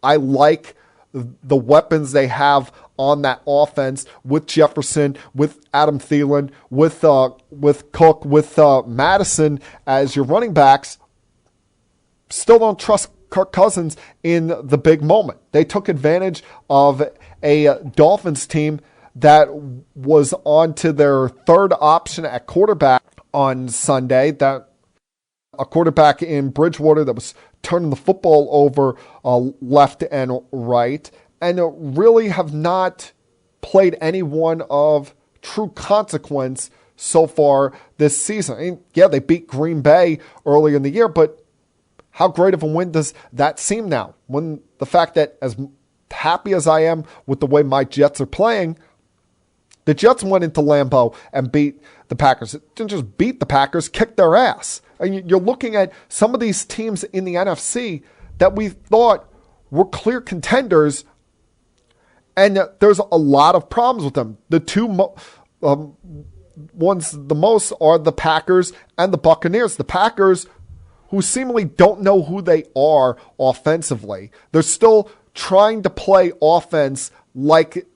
I like the weapons they have on that offense with Jefferson, with Adam Thielen, with Cook, with Madison as your running backs, still don't trust Kirk Cousins in the big moment. They took advantage of a Dolphins team that was on to their 3rd option at quarterback on Sunday, that a quarterback in Bridgewater that was turning the football over left and right, and really have not played anyone of true consequence so far this season. I mean, yeah, they beat Green Bay earlier in the year, but how great of a win does that seem now? When the fact that, as happy as I am with the way my Jets are playing, the Jets went into Lambeau and beat the Packers. It didn't just beat the Packers, kicked their ass. And you're looking at some of these teams in the NFC that we thought were clear contenders, and there's a lot of problems with them. The two ones the most are the Packers and the Buccaneers. The Packers, who seemingly don't know who they are offensively. They're still trying to play offense like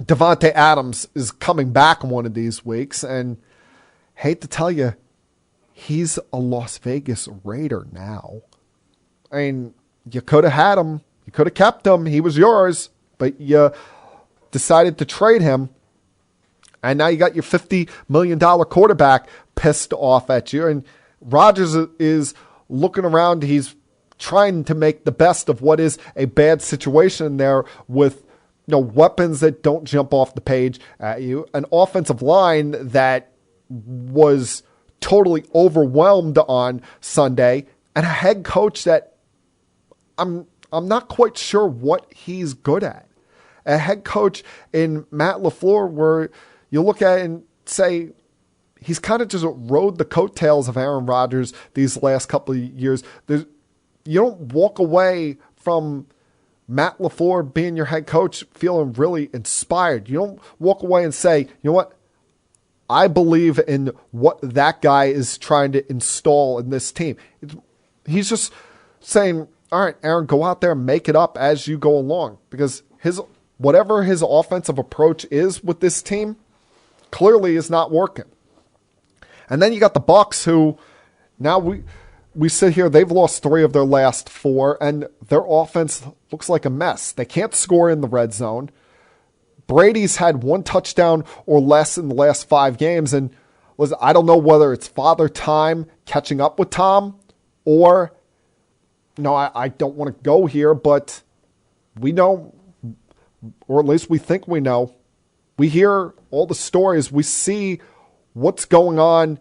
Devontae Adams is coming back one of these weeks, and hate to tell you, he's a Las Vegas Raider now. I mean, you could have had him. You could have kept him. He was yours, but you decided to trade him, and now you got your $50 million quarterback pissed off at you, and Rodgers is looking around. He's trying to make the best of what is a bad situation there with weapons that don't jump off the page at you, an offensive line that was totally overwhelmed on Sunday, and a head coach that I'm not quite sure what he's good at. A head coach in Matt LaFleur where you look at it and say he's kind of just rode the coattails of Aaron Rodgers these last couple of years. You don't walk away from Matt LaFleur being your head coach feeling really inspired. You don't walk away and say, you know what? I believe in what that guy is trying to install in this team. He's just saying, all right, Aaron, go out there and make it up as you go along, because whatever his offensive approach is with this team clearly is not working. And then you got the Bucs, who now we sit here, they've lost 3 of their last 4, and their offense looks like a mess. They can't score in the red zone. Brady's had 1 touchdown or less in the last 5 games, and I don't know whether it's father time catching up with Tom, or I don't want to go here, but we know, or at least we think we know. We hear all the stories. We see what's going on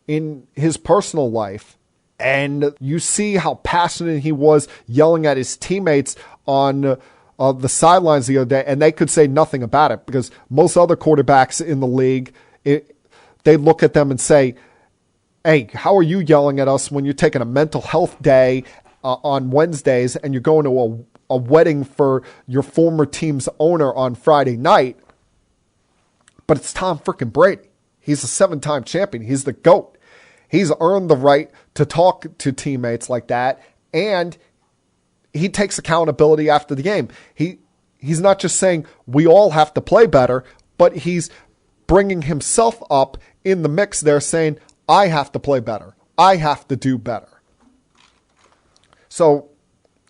in his personal life. And you see how passionate he was yelling at his teammates on the sidelines the other day, and they could say nothing about it, because most other quarterbacks in the league, they look at them and say, hey, how are you yelling at us when you're taking a mental health day on Wednesdays and you're going to a wedding for your former team's owner on Friday night? But it's Tom freaking Brady. He's a 7-time champion. He's the GOAT. He's earned the right to talk to teammates like that, and he takes accountability after the game. He's not just saying we all have to play better, but he's bringing himself up in the mix there, saying, I have to play better. I have to do better. So,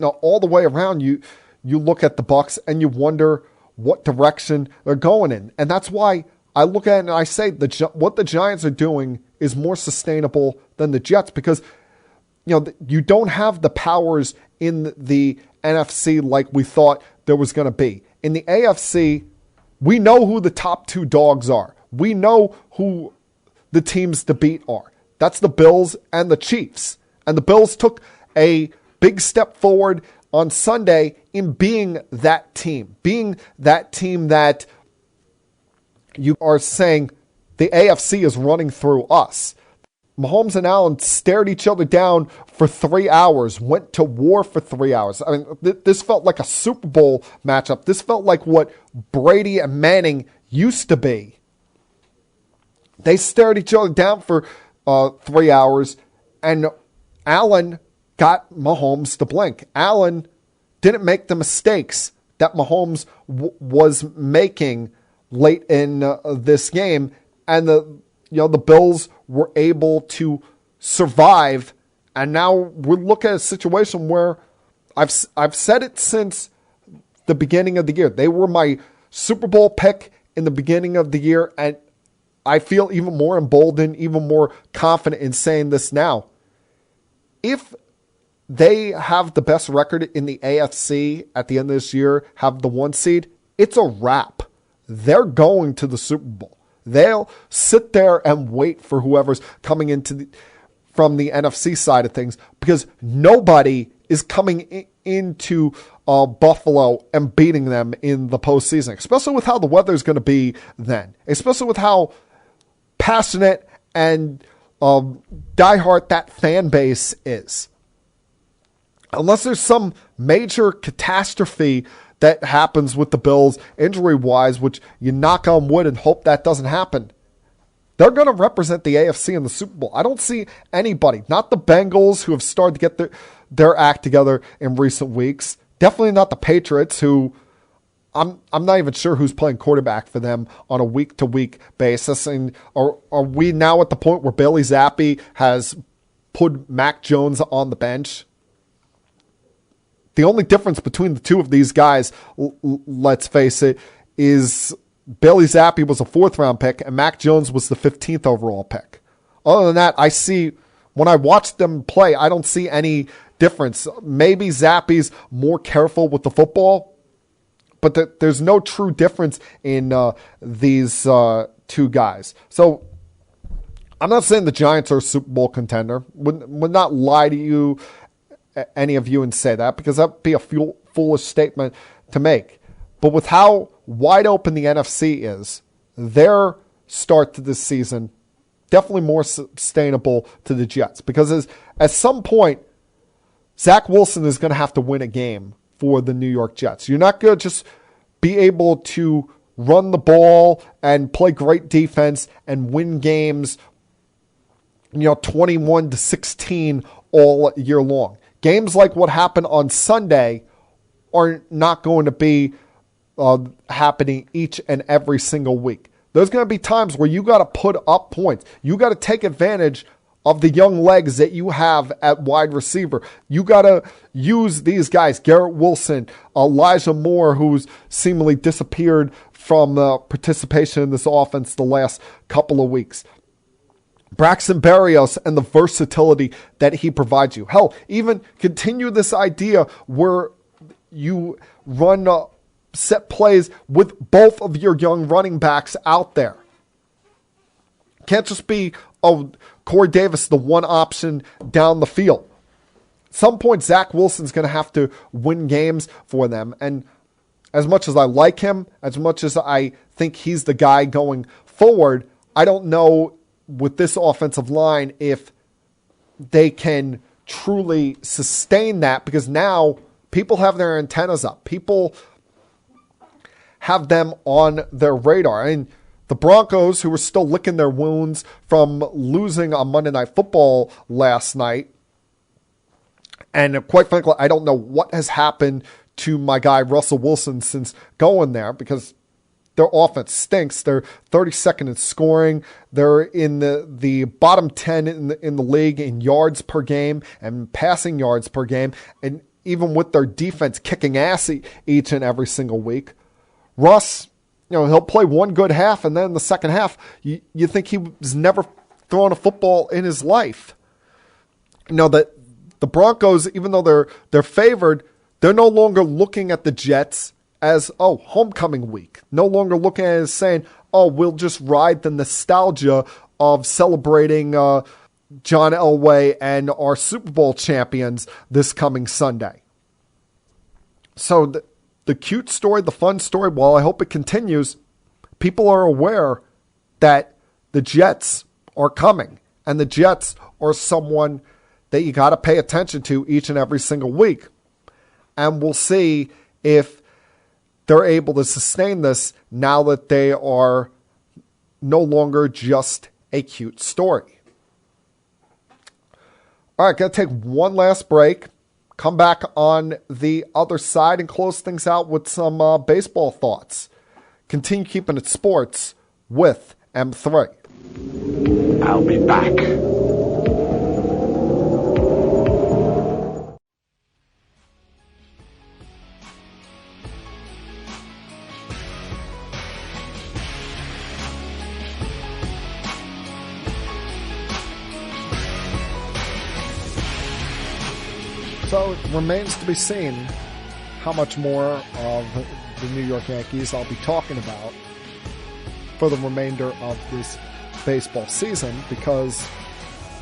all the way around, you look at the Bucs and you wonder what direction they're going in. And that's why I look at it and I say what the Giants are doing is more sustainable than the Jets, because you don't have the powers in the NFC like we thought there was going to be. In the AFC, we know who the top 2 dogs are. We know who the teams to beat are. That's the Bills and the Chiefs. And the Bills took a big step forward on Sunday in being that team that you are saying the AFC is running through us. Mahomes and Allen stared each other down for 3 hours, went to war for 3 hours. I mean, this felt like a Super Bowl matchup. This felt like what Brady and Manning used to be. They stared each other down for 3 hours, and Allen got Mahomes to blink. Allen didn't make the mistakes that Mahomes was making late in this game, and the Bills were able to survive. And now we're looking at a situation where I've said it since the beginning of the year. They were my Super Bowl pick in the beginning of the year, and I feel even more emboldened, even more confident in saying this now. If they have the best record in the AFC at the end of this year, have the 1 seed, it's a wrap. They're going to the Super Bowl. They'll sit there and wait for whoever's coming from the NFC side of things, because nobody is coming into Buffalo and beating them in the postseason, especially with how the weather's going to be then, especially with how passionate and diehard that fan base is. Unless there's some major catastrophe that happens with the Bills injury-wise, which you knock on wood and hope that doesn't happen, they're going to represent the AFC in the Super Bowl. I don't see anybody, not the Bengals, who have started to get their act together in recent weeks. Definitely not the Patriots, who I'm not even sure who's playing quarterback for them on a week-to-week basis. And are we now at the point where Bailey Zappi has put Mac Jones on the bench? The only difference between the two of these guys, let's face it, is Bailey Zappi was a 4th-round pick and Mac Jones was the 15th overall pick. Other than that, when I watch them play, I don't see any difference. Maybe Zappi's more careful with the football, but there's no true difference in these 2 guys. So I'm not saying the Giants are a Super Bowl contender. Would not lie to you, any of you, and say that, because that would be a foolish statement to make. But with how wide open the NFC is, their start to this season definitely more sustainable to the Jets, because at some point Zach Wilson is going to have to win a game for the New York Jets. You're not going to just be able to run the ball and play great defense and win games 21-16 all year long. Games like what happened on Sunday are not going to be happening each and every single week. There's going to be times where you got to put up points. You got to take advantage of the young legs that you have at wide receiver. You got to use these guys, Garrett Wilson, Elijah Moore, who's seemingly disappeared from participation in this offense the last couple of weeks. Braxton Berrios and the versatility that he provides you. Hell, even continue this idea where you run set plays with both of your young running backs out there. Can't just be, Corey Davis, the one option down the field. At some point, Zach Wilson's going to have to win games for them. And as much as I like him, as much as I think he's the guy going forward, I don't know with this offensive line if they can truly sustain that, because now people have their antennas up. People have them on their radar. And the Broncos, who were still licking their wounds from losing on Monday Night Football last night, and quite frankly, I don't know what has happened to my guy Russell Wilson since going there, because their offense stinks. They're 32nd in scoring. They're in the bottom 10 in the league in yards per game and passing yards per game. And even with their defense kicking ass each and every single week, Russ, he'll play one good half, and then in the second half, you think he was never thrown a football in his life. That the Broncos, even though they're favored, they're no longer looking at the Jets as, homecoming week. No longer looking at it as saying, we'll just ride the nostalgia of celebrating John Elway and our Super Bowl champions this coming Sunday. So the cute story, the fun story, while I hope it continues, people are aware that the Jets are coming, and the Jets are someone that you got to pay attention to each and every single week. And we'll see if they're able to sustain this now that they are no longer just a cute story. All right, got to take one last break. Come back on the other side and close things out with some baseball thoughts. Continue keeping it sports with M3. I'll be back. So it remains to be seen how much more of the New York Yankees I'll be talking about for the remainder of this baseball season, because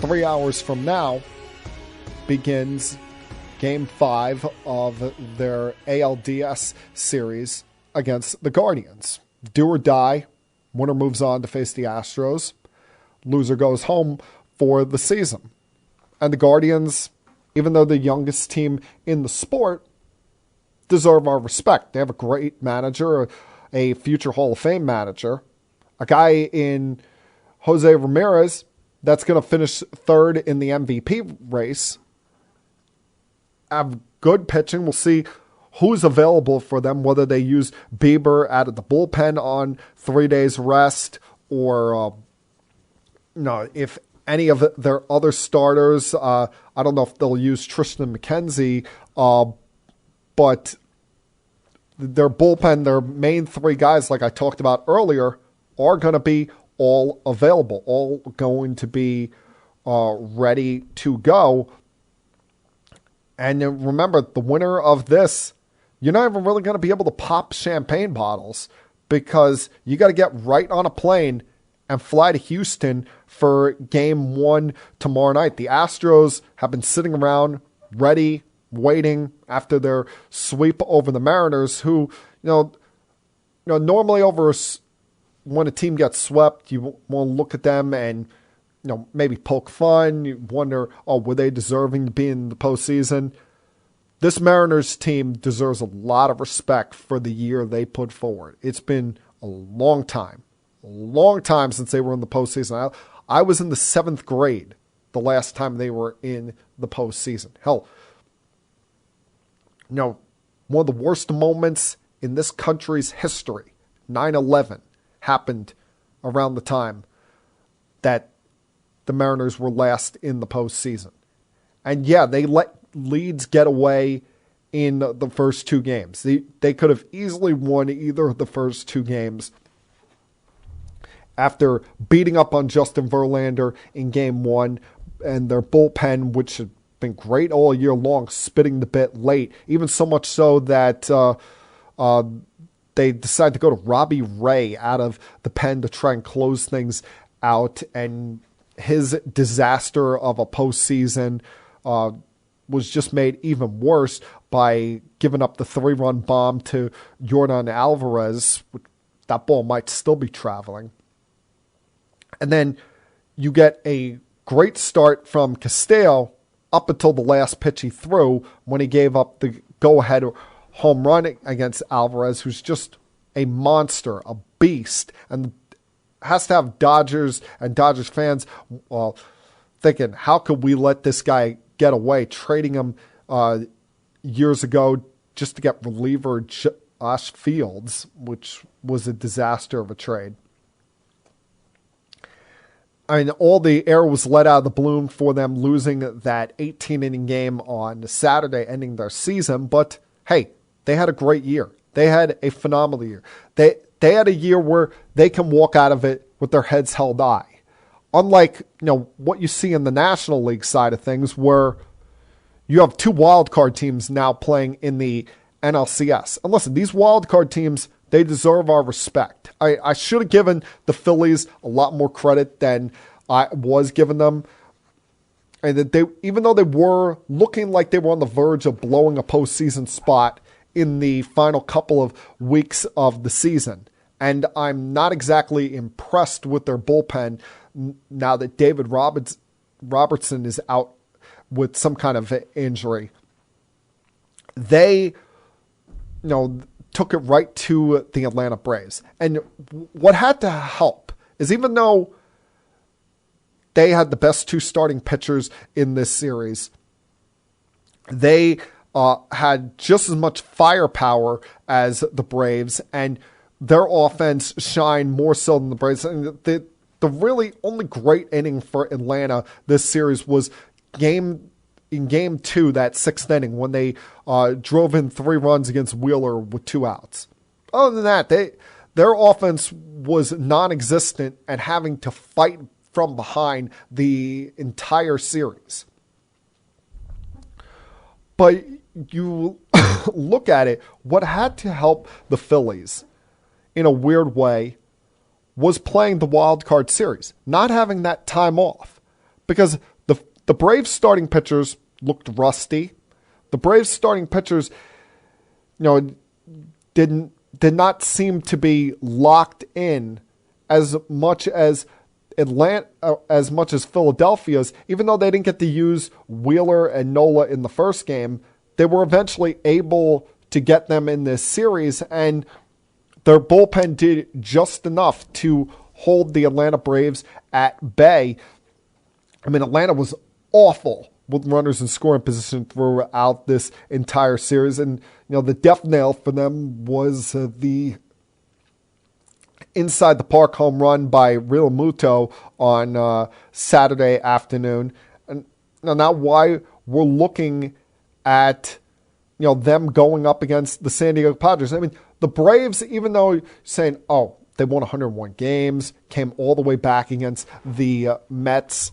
3 hours from now begins Game 5 of their ALDS series against the Guardians. Do or die, winner moves on to face the Astros, loser goes home for the season. And the Guardians, even though the youngest team in the sport, deserve our respect. They have a great manager, a future Hall of Fame manager, a guy in Jose Ramirez that's going to finish third in the MVP race. Have good pitching. We'll see who's available for them, whether they use Bieber out of the bullpen on 3 days rest, or if any of their other starters, I don't know if they'll use Tristan McKenzie, but their bullpen, their main three guys, like I talked about earlier, are going to be all available, all going to be ready to go. And remember, the winner of this, you're not even really going to be able to pop champagne bottles, because you got to get right on a plane and fly to Houston for Game 1 tomorrow night. The Astros have been sitting around ready, waiting after their sweep over the Mariners, who, normally when a team gets swept, you want to look at them and, maybe poke fun. You wonder, were they deserving to be in the postseason? This Mariners team deserves a lot of respect for the year they put forward. It's been a long time since they were in the postseason. I was in the 7th grade the last time they were in the postseason. Hell, one of the worst moments in this country's history, 9/11, happened around the time that the Mariners were last in the postseason. And yeah, they let leads get away in the first 2 games. They could have easily won either of the first 2 games after beating up on Justin Verlander in Game 1, and their bullpen, which had been great all year long, spitting the bit late, even so much so that they decided to go to Robbie Ray out of the pen to try and close things out, and his disaster of a postseason was just made even worse by giving up the 3-run bomb to Yordan Alvarez. That ball might still be traveling. And then you get a great start from Castillo up until the last pitch he threw when he gave up the go-ahead home run against Alvarez, who's just a monster, a beast, and has to have Dodgers and Dodgers fans thinking, how could we let this guy get away, trading him years ago just to get reliever Josh Fields, which was a disaster of a trade. I mean, all the air was let out of the balloon for them losing that 18-inning game on Saturday, ending their season. But, hey, they had a great year. They had a phenomenal year. They had a year where they can walk out of it with their heads held high. Unlike, what you see in the National League side of things, where you have 2 wildcard teams now playing in the NLCS. And listen, these wildcard teams, they deserve our respect. I should have given the Phillies a lot more credit than I was giving them. And that even though they were looking like they were on the verge of blowing a postseason spot in the final couple of weeks of the season. And I'm not exactly impressed with their bullpen now that David Robertson is out with some kind of injury. They, took it right to the Atlanta Braves. And what had to help is, even though they had the best 2 starting pitchers in this series, they had just as much firepower as the Braves, and their offense shined more so than the Braves. And the really only great inning for Atlanta this series was in game 2, that 6th inning, when they drove in 3 runs against Wheeler with 2 outs. Other than that, their offense was non-existent and having to fight from behind the entire series. But you look at it, what had to help the Phillies in a weird way was playing the wild card series, not having that time off, because the Braves starting pitchers looked rusty. The Braves starting pitchers, did not seem to be locked in as much as Philadelphia's. Even though they didn't get to use Wheeler and Nola in the first game, they were eventually able to get them in this series, and their bullpen did just enough to hold the Atlanta Braves at bay. I mean, Atlanta was awful with runners in scoring position throughout this entire series. And, the death nail for them was the inside the park home run by Real Muto on Saturday afternoon. And now why we're looking at, them going up against the San Diego Padres. I mean, the Braves, even though you're saying, they won 101 games, came all the way back against the Mets,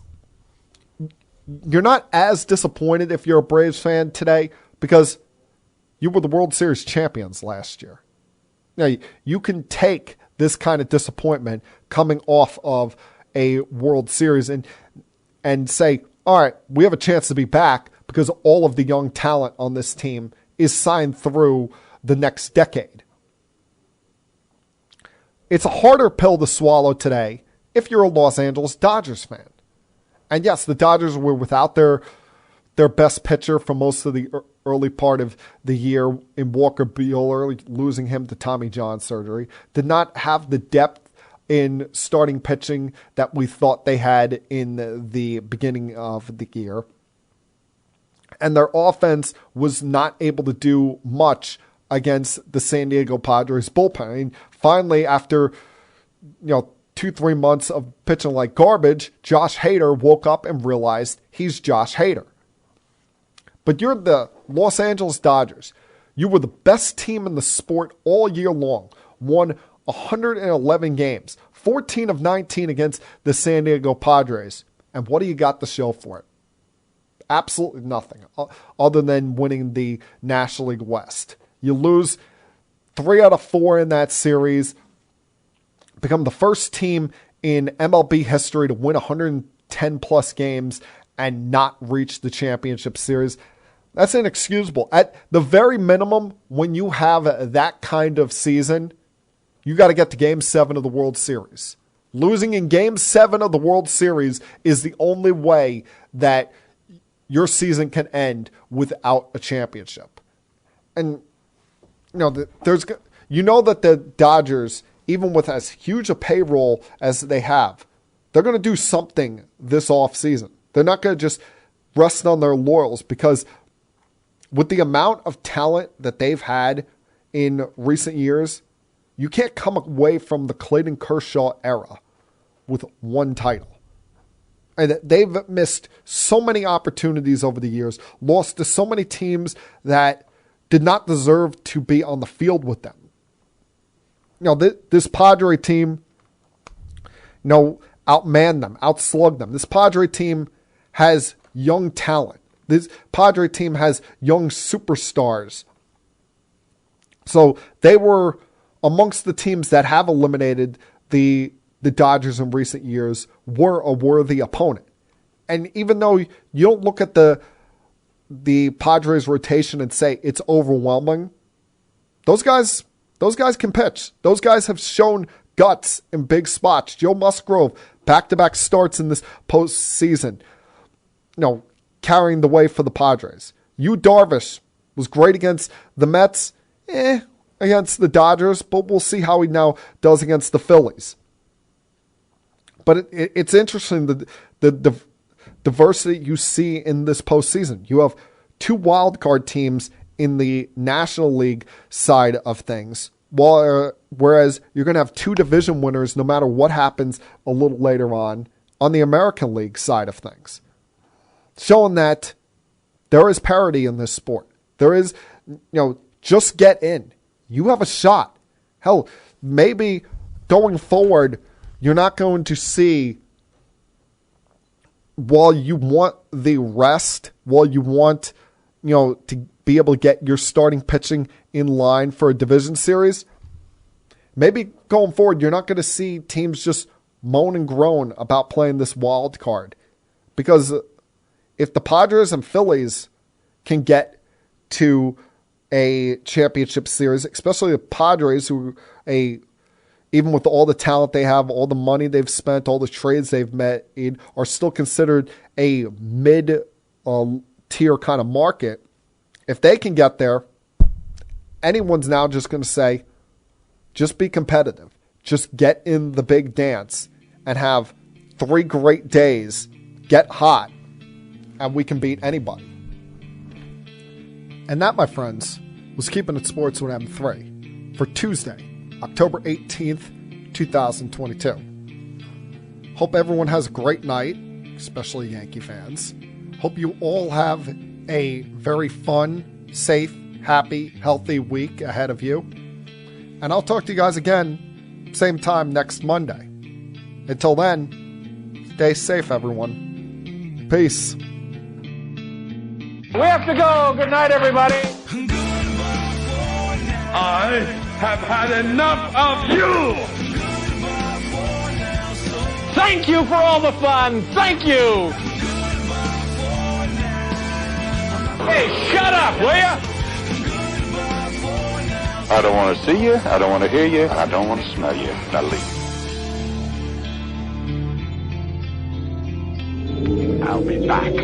you're not as disappointed if you're a Braves fan today, because you were the World Series champions last year. Now, you can take this kind of disappointment coming off of a World Series and say, all right, we have a chance to be back because all of the young talent on this team is signed through the next decade. It's a harder pill to swallow today if you're a Los Angeles Dodgers fan. And yes, the Dodgers were without their best pitcher for most of the early part of the year in Walker Buehler, losing him to Tommy John surgery. Did not have the depth in starting pitching that we thought they had in the beginning of the year. And their offense was not able to do much against the San Diego Padres bullpen. I mean, finally, after 2-3 months of pitching like garbage, Josh Hader woke up and realized he's Josh Hader. But you're the Los Angeles Dodgers. You were the best team in the sport all year long. Won 111 games, 14 of 19 against the San Diego Padres. And what do you got to show for it? Absolutely nothing other than winning the National League West. You lose 3 out of 4 in that series. Become the first team in MLB history to win 110 plus games and not reach the championship series. That's inexcusable. At the very minimum, when you have that kind of season, you got to get to Game 7 of the World Series. Losing in Game 7 of the World Series is the only way that your season can end without a championship. And that the Dodgers, even with as huge a payroll as they have, they're going to do something this offseason. They're not going to just rest on their laurels, because with the amount of talent that they've had in recent years, you can't come away from the Clayton Kershaw era with one title. And they've missed so many opportunities over the years, lost to so many teams that did not deserve to be on the field with them. This Padre team, outmanned them, outslugged them. This Padre team has young talent. This Padre team has young superstars. So they were amongst the teams that have eliminated the Dodgers in recent years, were a worthy opponent. And even though you don't look at the Padres rotation and say it's overwhelming, those guys can pitch. Those guys have shown guts in big spots. Joe Musgrove, back-to-back starts in this postseason, carrying the way for the Padres. Yu Darvish was great against the Mets, against the Dodgers, but we'll see how he now does against the Phillies. But it's interesting, the diversity you see in this postseason. You have two wild card teams in the National League side of things, whereas you're going to have two division winners no matter what happens a little later on the American League side of things. Showing that there is parity in this sport. There is, just get in. You have a shot. Hell, maybe going forward, you're not going to see, while you want the rest, while you want, to be able to get your starting pitching in line for a division series, maybe going forward, you're not going to see teams just moan and groan about playing this wild card. Because if the Padres and Phillies can get to a championship series, especially the Padres, who even with all the talent they have, all the money they've spent, all the trades they've made, are still considered a mid-tier kind of market. If they can get there, anyone's now just going to say, just be competitive. Just get in the big dance and have 3 great days, get hot, and we can beat anybody. And that, my friends, was Keeping It Sports with M3 for Tuesday, October 18th, 2022. Hope everyone has a great night, especially Yankee fans. Hope you all have a very fun, safe, happy, healthy week ahead of you. And I'll talk to you guys again, same time next Monday. Until then, stay safe, everyone. Peace. We have to go. Good night, everybody. I have had enough of you! Thank you for all the fun. Thank you. Hey, shut up, will ya? I don't want to see you, I don't want to hear you, I don't want to smell you. Now leave. I'll be back.